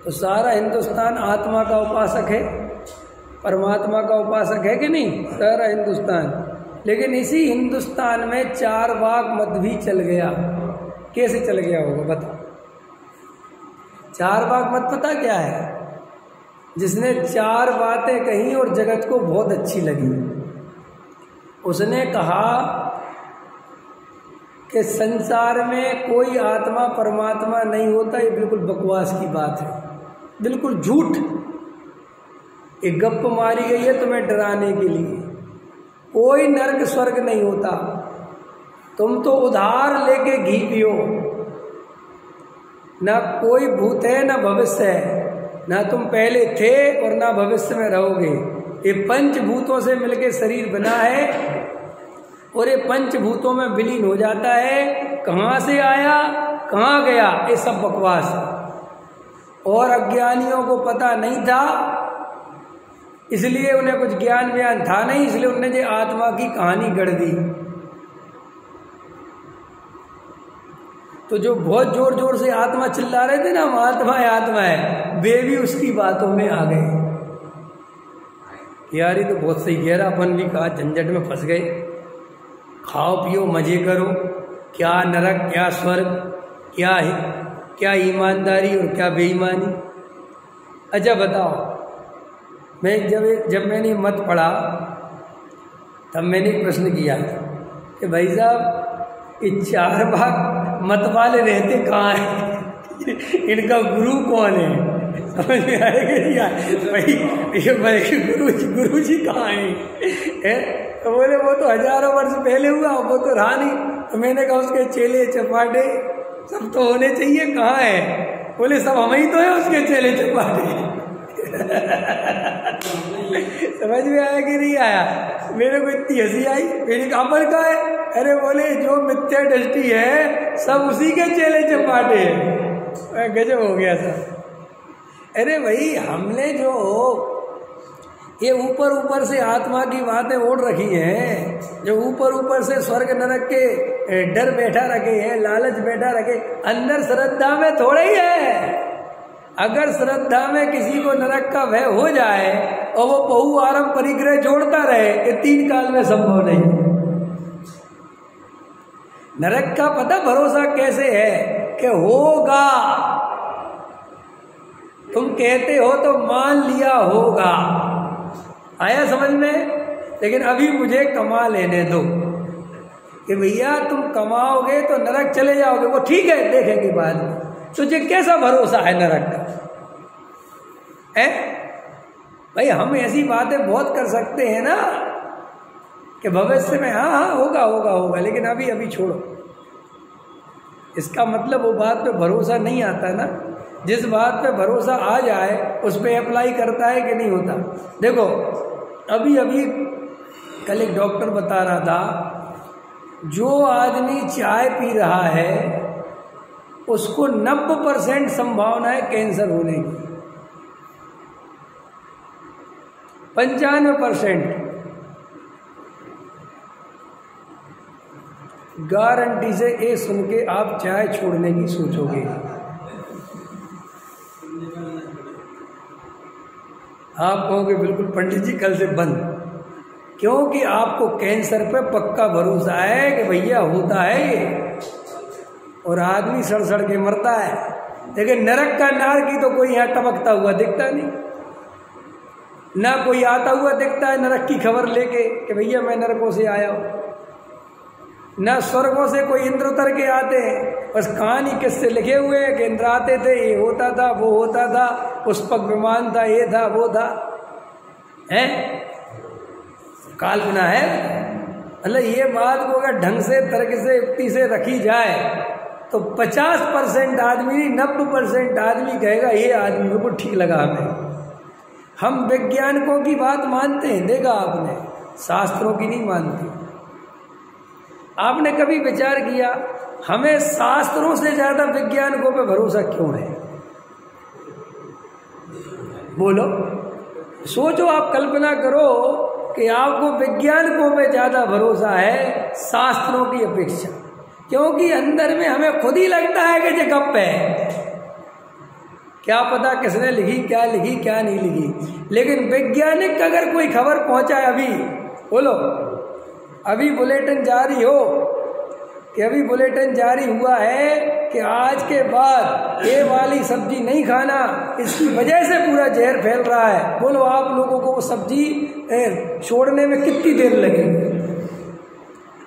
[SPEAKER 1] तो सारा हिंदुस्तान आत्मा का उपासक है, परमात्मा का उपासक है कि नहीं? सारा हिंदुस्तान। लेकिन इसी हिंदुस्तान में चारवाक मत भी चल गया। कैसे चल गया होगा बताओ? चारवाक मत पता क्या है? जिसने 4 बातें कही और जगत को बहुत अच्छी लगी। उसने कहा कि संसार में कोई आत्मा परमात्मा नहीं होता, ये बिल्कुल बकवास की बात है, बिल्कुल झूठ। एक गप मारी गई है तुम्हें डराने के लिए। कोई नरक स्वर्ग नहीं होता, तुम तो उधार लेके घी पियो। ना कोई भूत है ना भविष्य है, ना तुम पहले थे और ना भविष्य में रहोगे। ये पंचभूतों से मिलके शरीर बना है और ये पंचभूतों में विलीन हो जाता है। कहाँ से आया कहाँ गया ये सब बकवास है। और अज्ञानियों को पता नहीं था, इसलिए उन्हें कुछ ज्ञान व्यान था नहीं, इसलिए उन्होंने जो आत्मा की कहानी गढ़ दी। तो जो बहुत जोर जोर से आत्मा चिल्ला रहे थे ना, हम आत्मा है, वे भी उसकी बातों में आ गए। यार ये तो बहुत सही कह रहा, अपन भी कहा झंझट में फंस गए। खाओ पियो मजे करो, क्या नरक क्या स्वर्ग, क्या ईमानदारी और क्या बेईमानी। अच्छा बताओ, मैं जब मैंने मत पढ़ा तब मैंने एक प्रश्न किया कि भाई साहब ये 4 भाग मत वाले रहते कहाँ हैं? इनका गुरु कौन है? समझ में आएगा भाई गुरु जी कहाँ हैं? तो बोले वो तो हजारों वर्ष पहले हुआ, वो तो रहा नहीं। तो मैंने कहा उसके चेले चपाटे सब तो होने चाहिए, कहाँ है? बोले सब हम ही तो है उसके चेले चपाटे। समझ में आया कि नहीं आया? मेरे को इतनी हंसी आई। मेरी अमल का है? अरे बोले जो मिथ्या दृष्टि है सब उसी के चेले चपाटे हैं। गजब हो गया सर। अरे भाई हमने जो ये ऊपर से आत्मा की बातें ओढ़ रखी हैं, जो ऊपर से स्वर्ग नरक के डर बैठा रखे हैं, लालच बैठा रखे, अंदर श्रद्धा में थोड़ा ही है। अगर श्रद्धा में किसी को नरक का भय हो जाए और वो बहु आरंभ परिग्रह जोड़ता रहे, ये 3 काल में संभव नहीं। नरक का पता भरोसा कैसे है कि होगा, तुम कहते हो तो मान लिया होगा। आया समझ में? लेकिन अभी मुझे कमा लेने दो कि भैया तुम कमाओगे तो नरक चले जाओगे, वो ठीक है देखेंगे बाद में। तुझे कैसा भरोसा है नरक का? है भाई, हम ऐसी बातें बहुत कर सकते हैं ना कि भविष्य में हाँ होगा, लेकिन अभी छोड़ो। इसका मतलब वो बात पे भरोसा नहीं आता ना। जिस बात पे भरोसा आ जाए उस पे अप्लाई करता है कि नहीं होता। देखो अभी कल एक डॉक्टर बता रहा था, जो आदमी चाय पी रहा है उसको 90% संभावना है कैंसर होने की। 95% गारंटी से ये सुन के आप चाय छोड़ने की सोचोगे। आप कहोगे बिल्कुल पंडित जी कल से बंद, क्योंकि आपको कैंसर पे पक्का भरोसा है कि भैया होता है ये, और आदमी सड़ के मरता है। लेकिन नरक का नार की तो कोई यहाँ टपकता हुआ दिखता नहीं, ना कोई आता हुआ दिखता है नरक की खबर लेके कि भैया मैं नरकों से आया हूँ, ना स्वर्गों से कोई इंद्र उतर के आते हैं। बस कहानी किससे लिखे हुए हैं कि इंद्र आते थे, ये होता था वो होता था, पुष्पक विमान था, ये था वो था, हैं काल्पना है। मतलब ये बात को अगर ढंग से तर्क से युक्ति से रखी जाए तो 50% आदमी नहीं 90% आदमी कहेगा ये आदमी बिल्कुल ठीक लगा हमें। हम वैज्ञानिकों की बात मानते हैं, देखा आपने, शास्त्रों की नहीं मानते। आपने कभी विचार किया हमें शास्त्रों से ज्यादा वैज्ञानिकों पे भरोसा क्यों है? बोलो, सोचो, आप कल्पना करो कि आपको वैज्ञानिकों पे ज्यादा भरोसा है शास्त्रों की अपेक्षा, क्योंकि अंदर में हमें खुद ही लगता है कि ये गप है, क्या पता किसने लिखी क्या नहीं लिखी। लेकिन वैज्ञानिक अगर कोई खबर पहुंचाए, अभी बोलो, अभी बुलेटिन जारी हो कि अभी बुलेटिन जारी हुआ है कि आज के बाद ये वाली सब्जी नहीं खाना, इसकी वजह से पूरा जहर फैल रहा है। बोलो आप लोगों को वो सब्जी छोड़ने में कितनी देर लगेगी?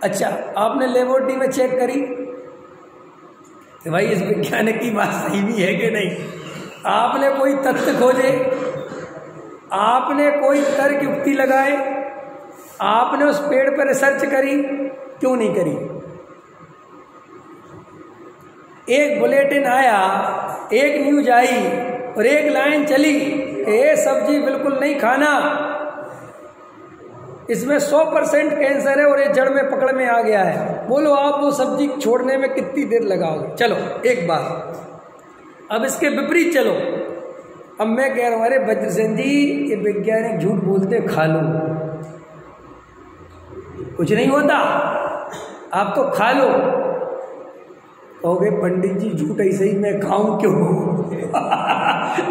[SPEAKER 1] अच्छा, आपने लेबोरेटरी में चेक करी कि भाई इस वैज्ञानिक की बात सही भी है कि नहीं? आपने कोई तथ्य खोजे आपने कोई तर्क युक्ति लगाए, आपने उस पेड़ पर रिसर्च करी, क्यों नहीं करी? एक बुलेटिन आया, एक न्यूज आई और एक लाइन चली कि ये सब्जी बिल्कुल नहीं खाना, इसमें 100% कैंसर है और ये जड़ में पकड़ में आ गया है। बोलो आप वो सब्जी छोड़ने में कितनी देर लगाओगे? चलो एक बात। अब इसके विपरीत चलो। अब मैं कह रहा हूँ अरे वज्रसेन जी ये वैज्ञानिक झूठ बोलते, खा लो, कुछ नहीं होता, आप तो खा लो। कहोगे पंडित जी झूठ ऐसे ही मैं खाऊं क्यों?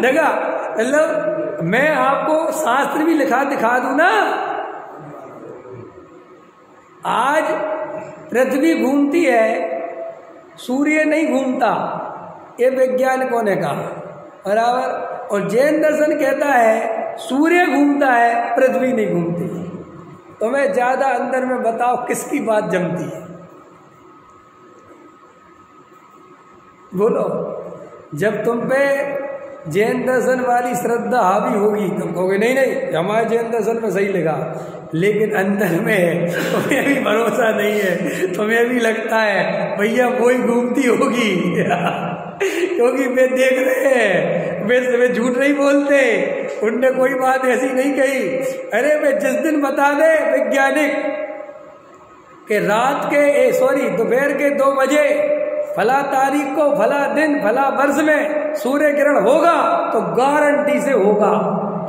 [SPEAKER 1] देखा, मतलब मैं आपको शास्त्र भी लिखा दिखा दूं ना। आज पृथ्वी घूमती है, सूर्य नहीं घूमता, ये वैज्ञानिकों ने कहा, बराबर। और जैन दर्शन कहता है सूर्य घूमता है, पृथ्वी नहीं घूमती। तो मैं ज्यादा अंदर में बताओ किसकी बात जमती है? बोलो। जब तुम पे जैन दर्शन वाली श्रद्धा हावी होगी तुम कहोगे नहीं नहीं हमारे जैन दर्शन में सही लगा, लेकिन अंदर में तुम्हें भी भरोसा नहीं है, तुम्हें भी लगता है भैया वही घूमती होगी। क्योंकि वे देख रहे हैं, वे झूठ नहीं बोलते, उनने कोई बात ऐसी नहीं कही। अरे वे जिस दिन बता दे वैज्ञानिक कि रात के दोपहर के 2 बजे फला तारीख को फला दिन फला वर्ष में सूर्य ग्रहण होगा, तो गारंटी से होगा।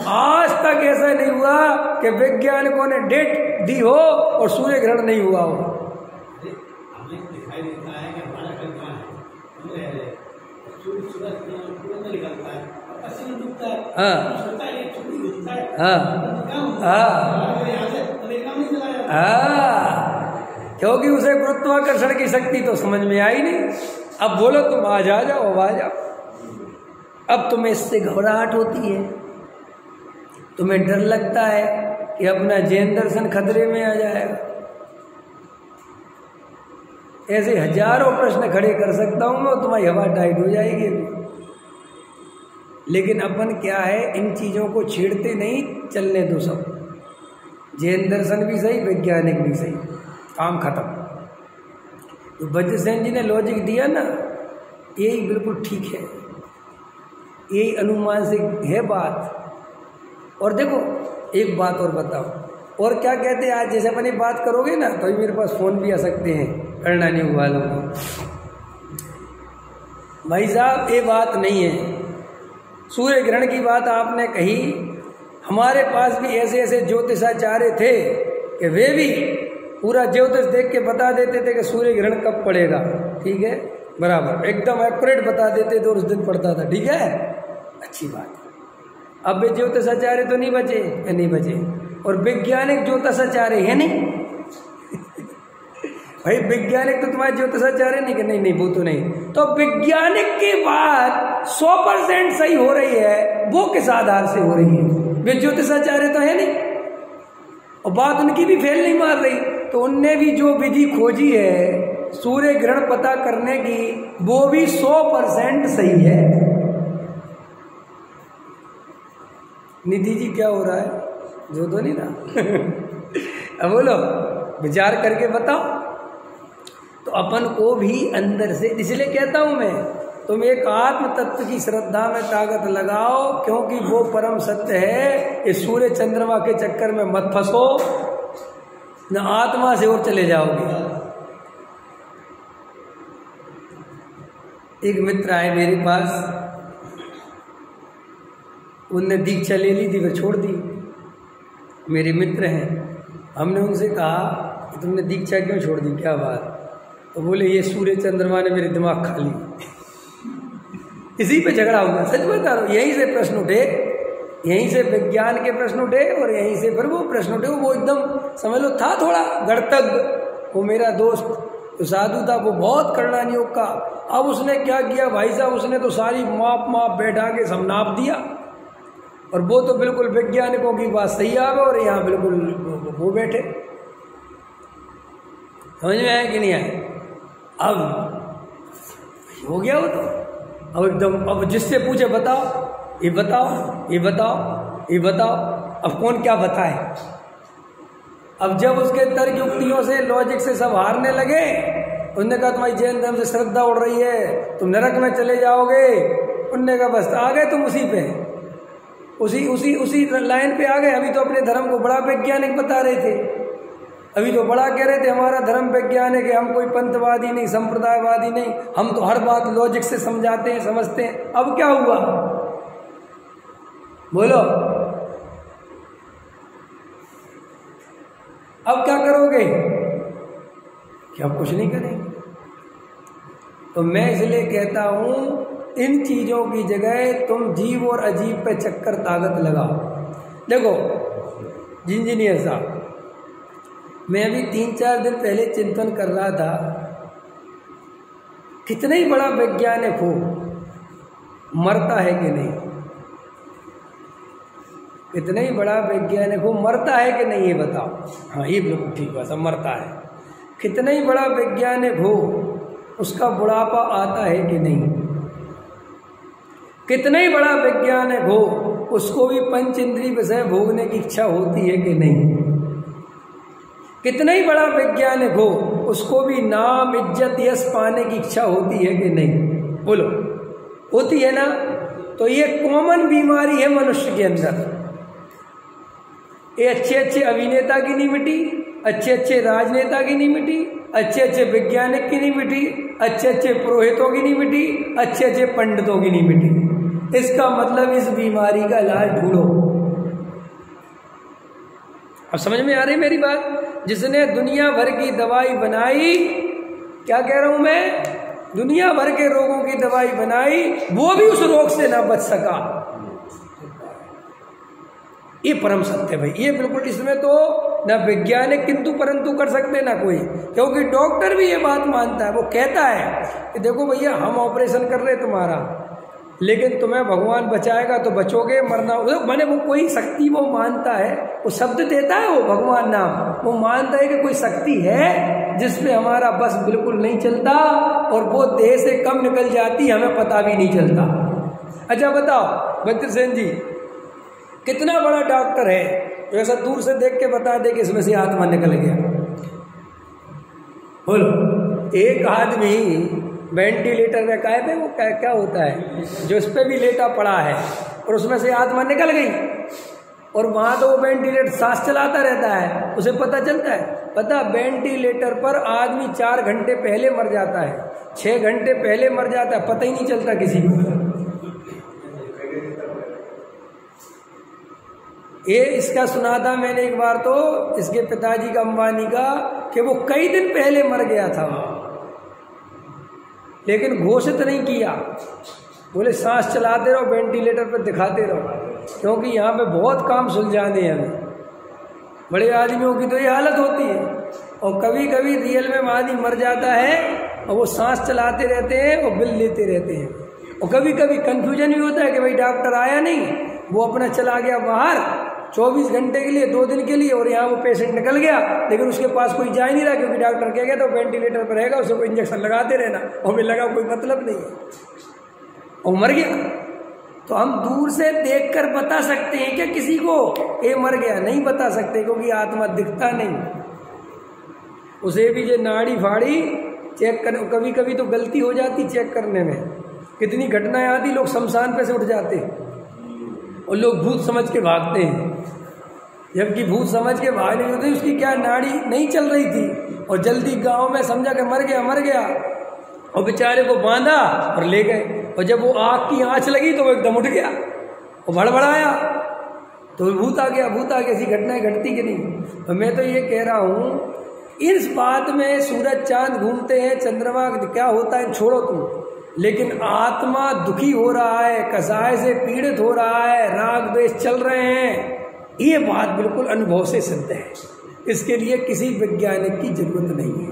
[SPEAKER 1] आज तक ऐसा नहीं हुआ कि वैज्ञानिकों ने डेट दी हो और सूर्य ग्रहण नहीं हुआ हो। क्योंकि उसे गुरुत्वाकर्षण की शक्ति तो समझ में आई नहीं। अब बोलो तुम आ जाओ, आ जाओ। अब तुम्हें इससे घबराहट होती है, तुम्हें डर लगता है कि अपना जैन दर्शन खतरे में आ जाएगा। ऐसे हजारों प्रश्न खड़े कर सकता हूं मैं, तुम्हारी हवा टाइट हो जाएगी। लेकिन अपन क्या है, इन चीज़ों को छेड़ते नहीं, चलने दो सब। जैन दर्शन भी सही, वैज्ञानिक भी सही, काम खत्म। तो वज्रसेन जी ने लॉजिक दिया ना, यही बिल्कुल ठीक है, यही अनुमान से है बात। और देखो एक बात और बताओ, और क्या कहते हैं आज जैसे अपनी बात करोगे ना तो मेरे पास फ़ोन भी आ सकते हैं करना नहीं वालों को। भाई साहब ये बात नहीं है, सूर्य ग्रहण की बात आपने कही, हमारे पास भी ऐसे ऐसे ज्योतिषाचार्य थे कि वे भी पूरा ज्योतिष देख के बता देते थे कि सूर्य ग्रहण कब पड़ेगा। ठीक है, बराबर, एकदम एक्यूरेट बता देते थे और उस दिन पड़ता था। ठीक है, अच्छी बात। अब वे ज्योतिषाचार्य तो नहीं बचे, नहीं बचे। और वैज्ञानिक ज्योतिषाचार्य है नहीं। भाई वैज्ञानिक तो तुम्हारे ज्योतिषाचार्य नहीं कि नहीं वो तो नहीं। तो वैज्ञानिक की बात 100% सही हो रही है, वो किस आधार से हो रही है? वे ज्योतिषाचार्य तो है नहीं, और बात उनकी भी फेल नहीं मार रही। तो उनने भी जो विधि खोजी है सूर्य ग्रहण पता करने की, वो भी 100% सही है। निधि जी क्या हो रहा है? जो तो नहीं ना। अब बोलो, विचार करके बताओ। तो अपन को भी अंदर से, इसलिए कहता हूं मैं, तुम एक आत्म तत्व की श्रद्धा में ताकत लगाओ, क्योंकि वो परम सत्य है। इस सूर्य चंद्रमा के चक्कर में मत फंसो, न आत्मा से और चले जाओगे। एक मित्र आए मेरे पास, उनने दीक्षा ले ली थी, फिर छोड़ दी। मेरे मित्र हैं, हमने उनसे कहा कि तुमने दीक्षा क्यों छोड़ दी, क्या बात? तो बोले ये सूर्य चंद्रमा ने मेरे दिमाग खा ली। इसी पे झगड़ा हुआ, सच बता रहा हूं। यहीं से प्रश्न उठे, यहीं से विज्ञान के प्रश्न उठे और यहीं से फिर वो प्रश्न उठे। वो एकदम समझ लो था थोड़ा गणतज्ञ, वो मेरा दोस्त तो साधु था, वो बहुत करणान योग का। अब उसने क्या किया भाई साहब, उसने तो सारी माप बैठा के सब नाप दिया, और वो तो बिल्कुल वैज्ञानिकों की बात सही आ गई, और यहाँ बिल्कुल वो बैठे। समझ में आया कि नहीं आया? अब हो गया वो तो। अब एकदम, अब जिससे पूछे बताओ, ये बताओ, ये बताओ, ये बताओ, अब कौन क्या बताए। अब जब उसके तर्क युक्तियों से, लॉजिक से सब हारने लगे, उनने कहा तुम्हारी जैन धर्म से श्रद्धा उड़ रही है, तुम नरक में चले जाओगे। उनने कहा बस आ गए तुम उसी पे, उसी लाइन पे आ गए। अभी तो अपने धर्म को बड़ा वैज्ञानिक बता रहे थे, अभी तो बड़ा कह रहे थे हमारा धर्म वैज्ञानिक है, हम कोई पंथवादी नहीं, संप्रदायवादी नहीं, हम तो हर बात लॉजिक से समझाते हैं, समझते हैं। अब क्या हुआ बोलो, अब क्या करोगे? कि अब कुछ नहीं करेंगे। तो मैं इसलिए कहता हूं, इन चीजों की जगह तुम जीव और अजीब पे चक्कर ताकत लगाओ। देखो इंजीनियर साहब, मैं अभी 3-4 दिन पहले चिंतन कर रहा था, कितना ही बड़ा वैज्ञानिक हो, मरता है कि नहीं? कितना ही बड़ा वैज्ञानिक हो, मरता है कि नहीं, ये बताओ। हाँ ये बिल्कुल ठीक बात, सब मरता है। कितना ही बड़ा वैज्ञानिक हो, उसका बुढ़ापा आता है कि नहीं? कितना ही बड़ा वैज्ञानिक हो, उसको भी पंच इंद्रिय विषय भोगने की इच्छा होती है कि नहीं? कितना ही बड़ा वैज्ञानिक हो, उसको भी नाम, इज्जत, यश पाने की इच्छा होती है कि नहीं? बोलो, होती है ना? तो ये कॉमन बीमारी है मनुष्य के अंदर। ये अच्छे अच्छे अभिनेता की नहीं मिटी, अच्छे अच्छे राजनेता की नहीं मिटी, अच्छे अच्छे वैज्ञानिक की नहीं मिटी, अच्छे अच्छे पुरोहितों की नहीं मिटी, अच्छे अच्छे पंडितों की नहीं मिटी। इसका मतलब इस बीमारी का इलाज ढूंढो। अब समझ में आ रही मेरी बात? जिसने दुनिया भर की दवाई बनाई, क्या कह रहा हूं मैं, दुनिया भर के रोगों की दवाई बनाई, वो भी उस रोग से ना बच सका। ये परम सत्य भाई, ये बिल्कुल, इसमें तो ना वैज्ञानिक किंतु परंतु कर सकते ना कोई, क्योंकि डॉक्टर भी ये बात मानता है। वो कहता है कि देखो भैया, हम ऑपरेशन कर रहे हैं तुम्हारा, लेकिन तुम्हें भगवान बचाएगा तो बचोगे, मरना मैंने, वो कोई शक्ति वो मानता है, वो शब्द देता है, वो भगवान नाम, वो मानता है कि कोई शक्ति है जिसमें हमारा बस बिल्कुल नहीं चलता, और वो देह से कम निकल जाती, हमें पता भी नहीं चलता। अच्छा बताओ बद्रसेन जी, कितना बड़ा डॉक्टर है, ऐसा दूर से देख के बता दे कि इसमें से आत्मा निकल गया? बोलो, एक आदमी वेंटिलेटर में काय पे, वो क्या होता है जो इस पे भी लेटा पड़ा है, और उसमें से आत्मा निकल गई, और वहां तो वो वेंटिलेटर सांस चलाता रहता है, उसे पता चलता है? पता, वेंटिलेटर पर आदमी 4 घंटे पहले मर जाता है, 6 घंटे पहले मर जाता है, पता ही नहीं चलता किसी को। ये इसका सुना था मैंने एक बार, तो इसके पिताजी का, अंबानी का, कि वो कई दिन पहले मर गया था, लेकिन घोषित नहीं किया। बोले सांस चलाते रहो, वेंटिलेटर पर दिखाते रहो, क्योंकि यहाँ पे बहुत काम सुलझाने हैं हमें। बड़े आदमियों की तो ये हालत होती है, और कभी कभी रियल में आदमी मर जाता है और वो सांस चलाते रहते हैं और बिल लेते रहते हैं, और कभी कभी कंफ्यूजन भी होता है कि भाई डॉक्टर आया नहीं, वो अपना चला गया बाहर 24 घंटे के लिए, 2 दिन के लिए, और यहाँ वो पेशेंट निकल गया, लेकिन उसके पास कोई जा ही नहीं रहा, क्योंकि डॉक्टर कह गया तो वेंटिलेटर पर रहेगा, उसे कोई इंजेक्शन लगाते रहना, और भी लगा कोई मतलब नहीं है, और मर गया। तो हम दूर से देखकर बता सकते हैं क्या किसी को ये मर गया? नहीं बता सकते, क्योंकि आत्मा दिखता नहीं। उसे भी जो नाड़ी फाड़ी चेक कर, कभी कभी तो गलती हो जाती चेक करने में, कितनी घटनाएं आती, लोग शमशान पे से उठ जाते और लोग भूत समझ के भागते हैं, जबकि भूत समझ के भाग नहीं होते, उसकी क्या नाड़ी नहीं चल रही थी, और जल्दी गांव में समझा कि मर गया, और बेचारे को बांधा और ले गए, और जब वो आग की आंच लगी तो वो एकदम उठ गया और भड़बड़ाया, तो भूत आ गया। ऐसी घटनाएं घटती कि नहीं? तो मैं तो ये कह रहा हूँ, इस बात में सूरज चांद घूमते हैं, चंद्रमा क्या होता है छोड़ो तुम, लेकिन आत्मा दुखी हो रहा है, कसाय से पीड़ित हो रहा है, राग द्वेष चल रहे हैं, ये बात बिल्कुल अनुभव से सिद्ध है। इसके लिए किसी वैज्ञानिक की जरूरत नहीं है।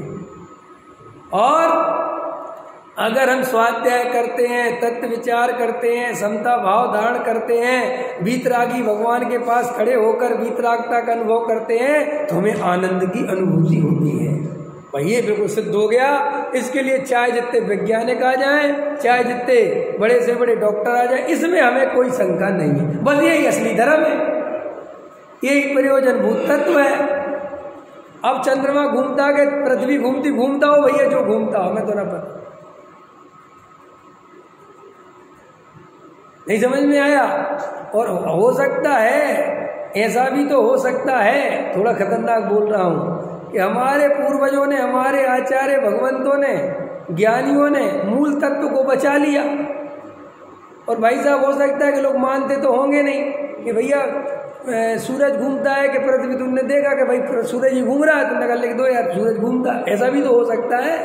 [SPEAKER 1] और अगर हम स्वाध्याय करते हैं, तत्व विचार करते हैं, समता भाव धारण करते हैं, वीतरागी भगवान के पास खड़े होकर वीतरागता का अनुभव करते हैं, तो हमें आनंद की अनुभूति होती है। भाई ये बिल्कुल सिद्ध हो गया। इसके लिए चाहे जितने वैज्ञानिक आ जाएं, चाहे जितने बड़े से बड़े डॉक्टर आ जाएं, इसमें हमें कोई शंका नहीं है। बस यही असली धर्म है, यही प्रयोजनभूत तत्व है। अब चंद्रमा घूमता के पृथ्वी घूमता हो भैया, जो घूमता हो, हमें तो ना पता। नहीं समझ में आया? और हो सकता है, ऐसा भी तो हो सकता है, थोड़ा खतरनाक बोल रहा हूं, कि हमारे पूर्वजों ने, हमारे आचार्य भगवंतों ने, ज्ञानियों ने मूल तत्व को बचा लिया। और भाई साहब हो सकता है कि लोग मानते तो होंगे नहीं कि भैया सूरज घूमता है, कि पृथ्वी तुमने देखा कि भाई सूरज ही घूम रहा है, तुमने कहा लिख दो यार सूरज घूमता, ऐसा भी तो हो सकता है।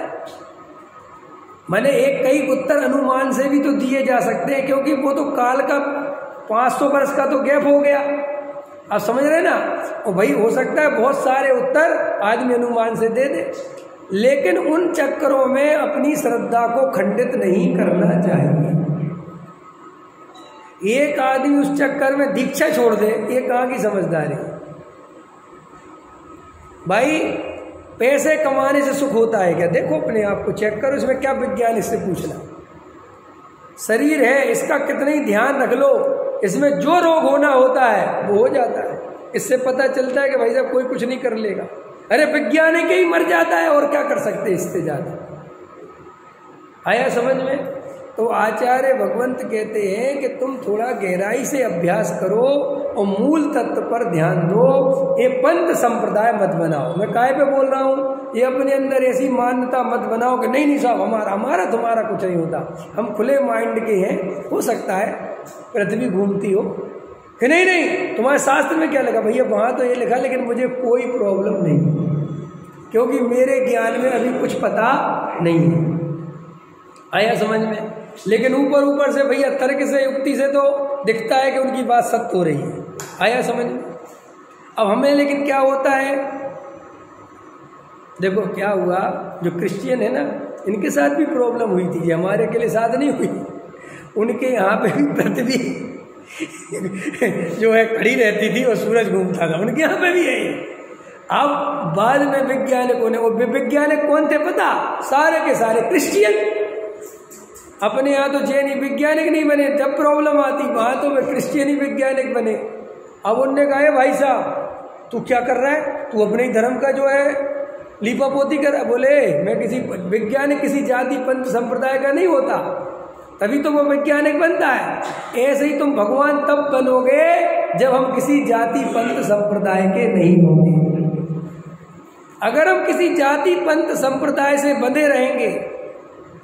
[SPEAKER 1] मैंने एक कई उत्तर अनुमान से भी तो दिए जा सकते हैं, क्योंकि वो तो काल का 500 वर्ष का तो गैप हो गया। आप समझ रहे ना? और भाई हो सकता है बहुत सारे उत्तर आदमी अनुमान से दे दे, लेकिन उन चक्करों में अपनी श्रद्धा को खंडित नहीं करना चाहिए। एक आदमी उस चक्कर में दीक्षा छोड़ दे, ये कहाँ की समझदारी? भाई पैसे कमाने से सुख होता है क्या? देखो अपने आप को चेक करो, इसमें क्या विज्ञान इससे पूछना। शरीर है, इसका कितना ही ध्यान रख लो, इसमें जो रोग होना होता है वो हो जाता है। इससे पता चलता है कि भाई साहब कोई कुछ नहीं कर लेगा। अरे वैज्ञानिक ही मर जाता है, और क्या कर सकते हैं इससे ज्यादा? आया समझ में? तो आचार्य भगवंत कहते हैं कि तुम थोड़ा गहराई से अभ्यास करो और मूल तत्व पर ध्यान दो। ये पंथ संप्रदाय मत बनाओ। मैं काहे पे बोल रहा हूँ? ये अपने अंदर ऐसी मान्यता मत बनाओ कि नहीं साहब हमारा तुम्हारा कुछ नहीं होता, हम खुले माइंड के हैं। हो सकता है पृथ्वी घूमती हो, कि नहीं तुम्हारे शास्त्र में क्या लगा? भैया वहाँ तो ये लिखा, लेकिन मुझे कोई प्रॉब्लम नहीं, क्योंकि मेरे ज्ञान में अभी कुछ पता नहीं है। आया समझ में? लेकिन ऊपर ऊपर से भैया तर्क से, युक्ति से तो दिखता है कि उनकी बात सत्य हो रही है। आया समझ में? अब हमें लेकिन क्या होता है, देखो क्या हुआ, जो क्रिश्चियन है ना, इनके साथ भी प्रॉब्लम हुई थी, हमारे के लिए साथ नहीं हुई। उनके यहाँ पे भी पृथ्वी जो है खड़ी रहती थी और सूरज घूमता था, उनके यहाँ पे भी है। अब बाद में वैज्ञानिकों ने, और वैज्ञानिक कौन थे पता? सारे के सारे क्रिश्चियन। अपने यहाँ तो जैन ही वैज्ञानिक नहीं बने, जब प्रॉब्लम आती वहां तो वे क्रिश्चियन ही वैज्ञानिक बने। अब उनने कहा भाई साहब तू क्या कर रहा है, तू अपने ही धर्म का जो है लीपापोती कर। बोले मैं किसी वैज्ञानिक किसी जाति पंथ संप्रदाय का नहीं होता, तभी तो वो वैज्ञानिक बनता है। ऐसे ही तुम भगवान तब बनोगे जब हम किसी जाति पंथ संप्रदाय के नहीं होंगे। अगर हम किसी जाति पंथ संप्रदाय से बंधे रहेंगे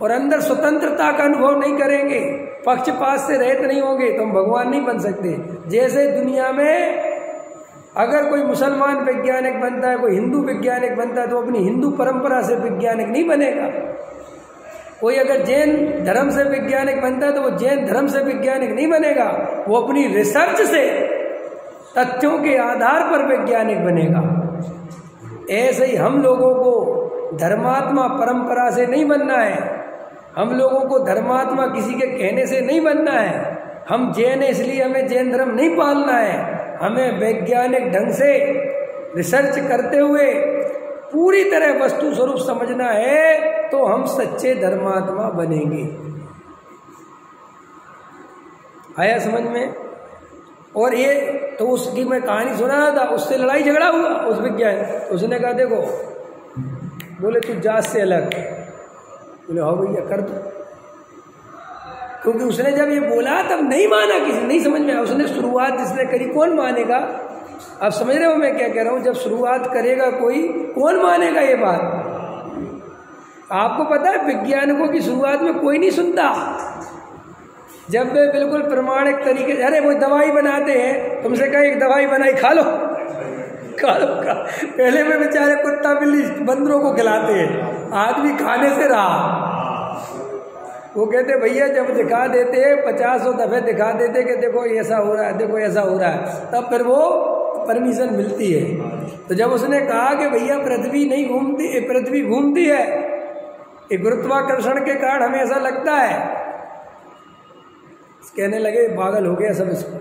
[SPEAKER 1] और अंदर स्वतंत्रता का अनुभव नहीं करेंगे, पक्षपात से रहित नहीं होंगे, तो हम भगवान नहीं बन सकते। जैसे दुनिया में अगर कोई मुसलमान वैज्ञानिक बनता है, कोई हिंदू वैज्ञानिक बनता है, तो अपनी हिंदू परंपरा से वैज्ञानिक नहीं बनेगा। कोई अगर जैन धर्म से वैज्ञानिक बनता है तो वो जैन धर्म से वैज्ञानिक नहीं बनेगा, वो अपनी रिसर्च से, तथ्यों के आधार पर वैज्ञानिक बनेगा। ऐसे ही हम लोगों को धर्मात्मा परंपरा से नहीं बनना है, हम लोगों को धर्मात्मा किसी के कहने से नहीं बनना है। हम जैन है इसलिए हमें जैन धर्म नहीं पालना है, हमें वैज्ञानिक ढंग से रिसर्च करते हुए पूरी तरह वस्तु स्वरूप समझना है, तो हम सच्चे धर्मात्मा बनेंगे। आया समझ में? और ये तो उसकी मैं कहानी सुना रहा था, उससे लड़ाई झगड़ा हुआ उस विज्ञान, उसने कहा देखो, बोले तू जात से अलग, बोले हाँ भैया कर दो, क्योंकि उसने जब ये बोला तब नहीं माना, किसी नहीं समझ में आया। उसने शुरुआत जिसने करी, कौन मानेगा? आप समझ रहे हो मैं क्या कह रहा हूँ? जब शुरुआत करेगा कोई, कौन मानेगा ये बात? आपको पता है वैज्ञानिकों की शुरुआत में कोई नहीं सुनता। जब वे बिल्कुल प्रमाणिक तरीके से, अरे वो दवाई बनाते हैं, तुमसे कहा एक दवाई बनाई खा लो, खा लो खा। पहले में बेचारे कुत्ता बिल्ली बंदरों को खिलाते हैं, आदमी खाने से रहा। वो कहते भैया जब दिखा देते 50 दफे दिखा देते कि देखो ऐसा हो रहा है, देखो ऐसा हो रहा है, तब फिर वो परमिशन मिलती है। तो जब उसने कहा कि भैया पृथ्वी नहीं घूमती, पृथ्वी घूमती है, गुरुत्वाकर्षण के कारण हमें ऐसा लगता है, कहने लगे पागल हो गया सब, इसको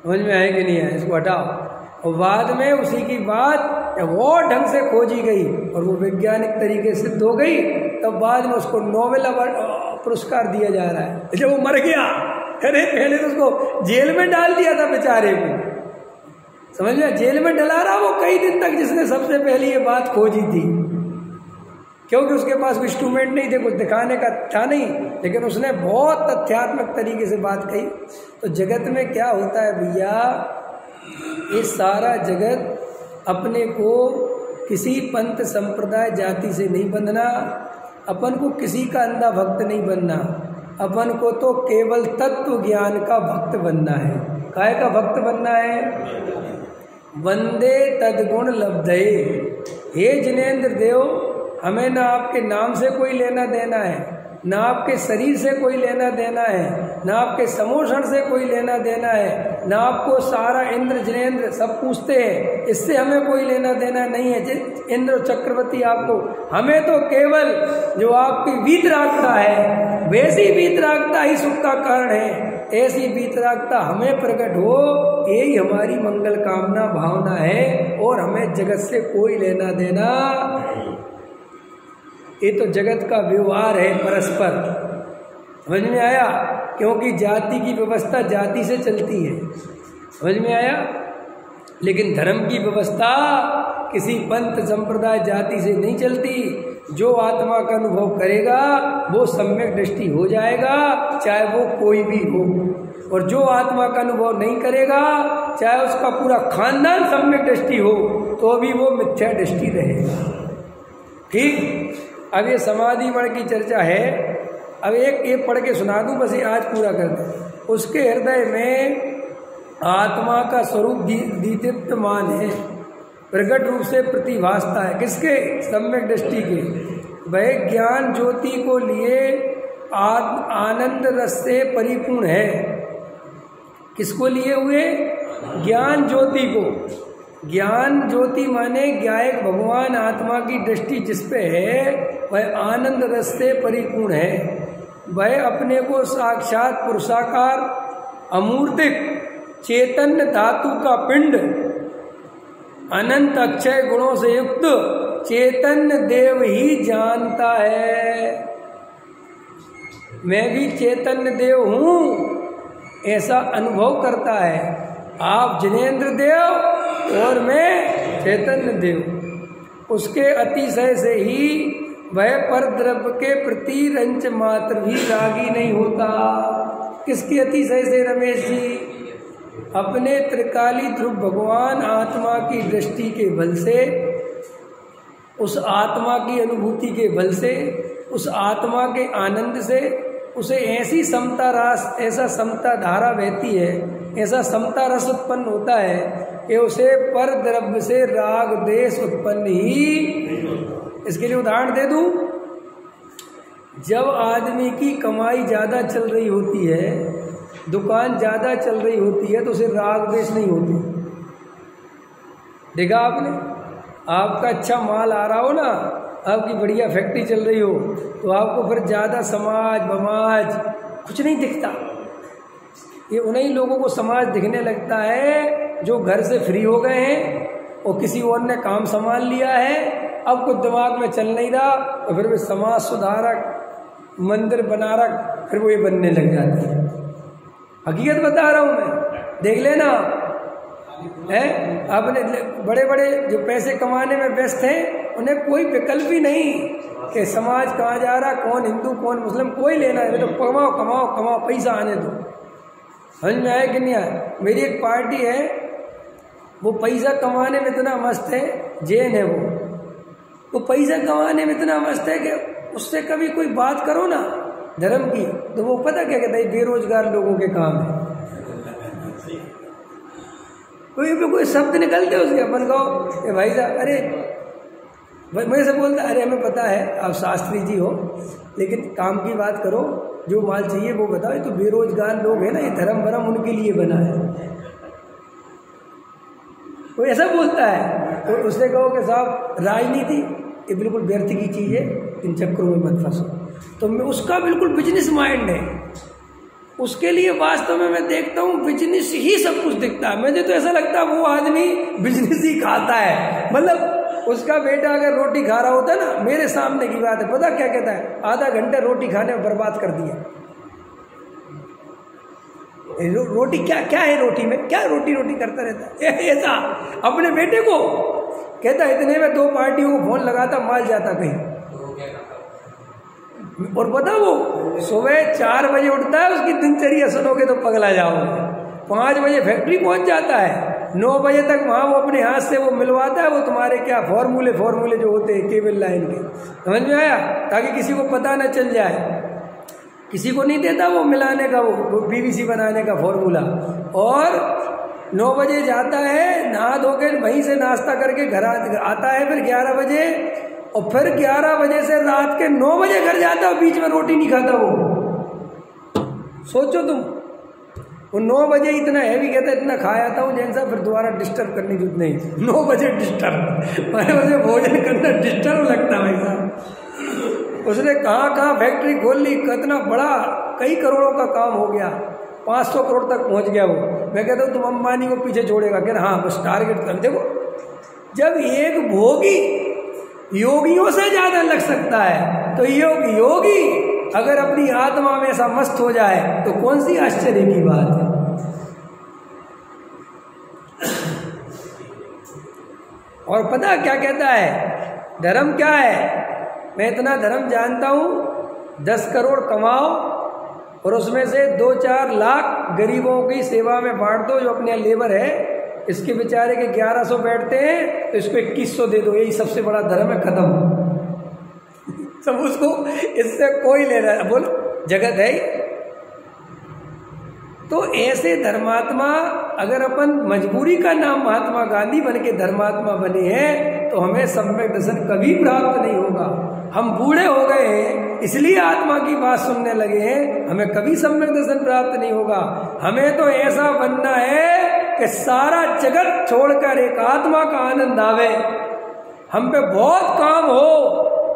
[SPEAKER 1] समझ में आए कि नहीं है, इसको हटाओ। और बाद में उसी की बात और ढंग से खोजी गई और वो वैज्ञानिक तरीके से सिद्ध हो गई, तब बाद में उसको नोबेल पुरस्कार दिया जा रहा है। जब वो मर गया, अरे पहले तो उसको जेल में डाल दिया था बेचारे को, समझ में, जेल में डला रहा वो कई दिन तक, जिसने सबसे पहले ये बात खोजी थी, क्योंकि उसके पास कोई इंस्ट्रूमेंट नहीं थे, कुछ दिखाने का था नहीं, लेकिन उसने बहुत तथ्यात्मक तरीके से बात कही। तो जगत में क्या होता है भैया, ये सारा जगत अपने को किसी पंथ संप्रदाय जाति से नहीं बंधना, अपन को किसी का अंधा भक्त नहीं बनना, अपन को तो केवल तत्व ज्ञान का भक्त बनना है। काय का भक्त बनना है? वंदे तद्गुण लब्धये। हे जिनेंद्र देव, हमें ना आपके नाम से कोई लेना देना है, ना आपके शरीर से कोई लेना देना है, ना आपके समोषण से कोई लेना देना है, ना आपको सारा इंद्र जिनेंद्र सब पूछते हैं, इससे हमें कोई लेना देना नहीं है। इंद्र चक्रवर्ती आपको, हमें तो केवल जो आपकी वीतरागता है, वैसी वीतरागता ही सुख का कारण है, ऐसी वीतरागता हमें प्रकट हो, यही हमारी मंगल कामना भावना है, और हमें जगत से कोई लेना देना। ये तो जगत का व्यवहार है परस्पर, समझ में आया? क्योंकि जाति की व्यवस्था जाति से चलती है, समझ में आया? लेकिन धर्म की व्यवस्था किसी पंथ संप्रदाय जाति से नहीं चलती। जो आत्मा का अनुभव करेगा वो सम्यक दृष्टि हो जाएगा, चाहे वो कोई भी हो, और जो आत्मा का अनुभव नहीं करेगा, चाहे उसका पूरा खानदान सम्यक दृष्टि हो, तो भी वो मिथ्या दृष्टि रहेगा। ठीक, अब ये समाधि मण की चर्चा है, अब एक पढ़ के सुना दूं, बस ये आज पूरा कर दें। उसके हृदय में आत्मा का स्वरूप दीप्यमान है, प्रकट रूप से प्रतिभासता है। किसके? सम्यक दृष्टि के। वह ज्ञान ज्योति को लिए आनंद रस से परिपूर्ण है। किसको लिए हुए? ज्ञान ज्योति को। ज्ञान ज्योति माने ज्ञायक भगवान आत्मा की दृष्टि जिस पे है, वह आनंद रस से परिपूर्ण है। वह अपने को साक्षात पुरुषाकार अमूर्तिक चैतन्य धातु का पिंड, अनंत अक्षय गुणों से युक्त चैतन्य देव ही जानता है। मैं भी चैतन्य देव हूँ, ऐसा अनुभव करता है। आप जिनेंद्र देव और मैं चैतन्य देव। उसके अतिशय से ही वह पर द्रव्य के प्रति रंच मात्र भी रागी नहीं होता। किसके अतिशय से रमेश जी? अपने त्रिकाली ध्रुव भगवान आत्मा की दृष्टि के बल से, उस आत्मा की अनुभूति के बल से, उस आत्मा के आनंद से उसे ऐसी समता रास, ऐसा समता धारा बहती है, ऐसा समता रस उत्पन्न होता है कि उसे पर द्रव्य से राग देश उत्पन्न ही। इसके लिए उदाहरण दे दूं, जब आदमी की कमाई ज़्यादा चल रही होती है, दुकान ज़्यादा चल रही होती है, तो उसे राग देश नहीं होती। देखा आपने? आपका अच्छा माल आ रहा हो ना, आपकी बढ़िया फैक्ट्री चल रही हो, तो आपको फिर ज़्यादा समाज बमाज कुछ नहीं दिखता। ये उन्हीं लोगों को समाज दिखने लगता है जो घर से फ्री हो गए हैं और किसी और ने काम संभाल लिया है, अब कुछ दिमाग में चल नहीं रहा, तो फिर वे समाज सुधारक, मंदिर बनारक, फिर वो ये बनने लग जाते हैं। हकीकत बता रहा हूँ मैं, देख लेना है। आपने बड़े बड़े जो पैसे कमाने में व्यस्त हैं, उन्हें कोई विकल्प ही नहीं कि समाज कहाँ जा रहा, कौन हिंदू कौन मुस्लिम, कोई लेना है। तो कमाओ कमाओ कमाओ, पैसा आने दो। समझ में आया कि नहीं आया? मेरी एक पार्टी है, वो पैसा कमाने में इतना मस्त है, जैन है वो पैसा कमाने में इतना मस्त है कि उससे कभी कोई बात करो ना धर्म की, तो वो पता क्या कहता है, बेरोजगार लोगों के काम है। कोई शब्द निकलते उसके, अपन कहो भाई साहब, अरे मेरे से बोलता, अरे हमें पता है आप शास्त्री जी हो, लेकिन काम की बात करो, जो माल चाहिए वो बताओ। ये तो बेरोजगार लोग हैं ना, ये धर्म भरम उनके लिए बना है। कोई ऐसा बोलता है, तो उसने कहो कि साहब राजनीति ये बिल्कुल व्यर्थ की चीज़ है, इन चक्करों में मत फंसो। तो मैं उसका बिल्कुल बिजनेस माइंड है, उसके लिए वास्तव में मैं देखता हूँ बिजनेस ही सब कुछ दिखता है। मुझे तो ऐसा लगता है वो आदमी बिजनेस ही खाता है। मतलब उसका बेटा अगर रोटी खा रहा होता है ना, मेरे सामने की बात है, पता क्या कहता है, आधा घंटा रोटी खाने में बर्बाद कर दिया। रोटी क्या क्या है, रोटी में क्या रोटी रोटी करता रहता है ऐसा अपने बेटे को कहता। इतने में 2 पार्टियों को फोन लगाता, माल जाता कहीं। और पता वो सुबह 4 बजे उठता है, उसकी दिनचर्या सुनोगे तो पगला जाओगे। 5 बजे फैक्ट्री पहुंच जाता है, 9 बजे तक वहाँ वो अपने हाथ से वो मिलवाता है, वो तुम्हारे क्या फॉर्मूले जो होते हैं केबल लाइन के, समझ में आया, ताकि किसी को पता ना चल जाए। किसी को नहीं देता वो मिलाने का, वो पीवीसी बनाने का फॉर्मूला। और 9 बजे जाता है, नहा धो के वहीं से नाश्ता करके घर आता है, फिर 11 बजे, और फिर 11 बजे से रात के 9 बजे घर जाता है, बीच में रोटी नहीं खाता वो। सोचो तुम, वो 9 बजे इतना हैवी कहता है, इतना खा आता हूँ जैसा, फिर दोबारा डिस्टर्ब करने की नहीं। 9 बजे डिस्टर्ब, 12 बजे भोजन करना डिस्टर्ब लगता है भाई साहब। उसने कहाँ फैक्ट्री खोल ली, कितना बड़ा, कई करोड़ों का काम हो गया, 500 करोड़ तक पहुँच गया वो। मैं कहता हूँ तुम अंबानी को पीछे छोड़ेगा, कह रहा हाँ बस टारगेट कर। देखो, जब एक भोगी योगियों से ज्यादा लग सकता है, तो योगी अगर अपनी आत्मा में ऐसा मस्त हो जाए तो कौन सी आश्चर्य की बात है। और पता क्या कहता है, धर्म क्या है, मैं इतना धर्म जानता हूँ, 10 करोड़ कमाओ और उसमें से 2-4 लाख गरीबों की सेवा में बांट दो, जो अपने लेबर है, इसके बेचारे के 1100 बैठते हैं तो इसको 2100 दे दो, यही सबसे बड़ा धर्म है, खत्म। सब उसको, इससे कोई ले रहा है, बोलो जगत है। तो ऐसे धर्मात्मा, अगर अपन मजबूरी का नाम महात्मा गांधी बन के धर्मात्मा बने हैं, तो हमें सम्यक दर्शन कभी प्राप्त नहीं होगा। हम बूढ़े हो गए हैं इसलिए आत्मा की बात सुनने लगे हैं, हमें कभी सम्यक दर्शन प्राप्त नहीं होगा। हमें तो ऐसा बनना है कि सारा जगत छोड़कर एक आत्मा का आनंद आवे। हम पे बहुत काम हो,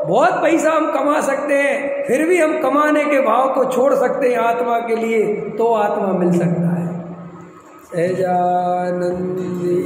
[SPEAKER 1] बहुत पैसा हम कमा सकते हैं, फिर भी हम कमाने के भाव को छोड़ सकते हैं आत्मा के लिए, तो आत्मा मिल सकता है। सहजानंदी।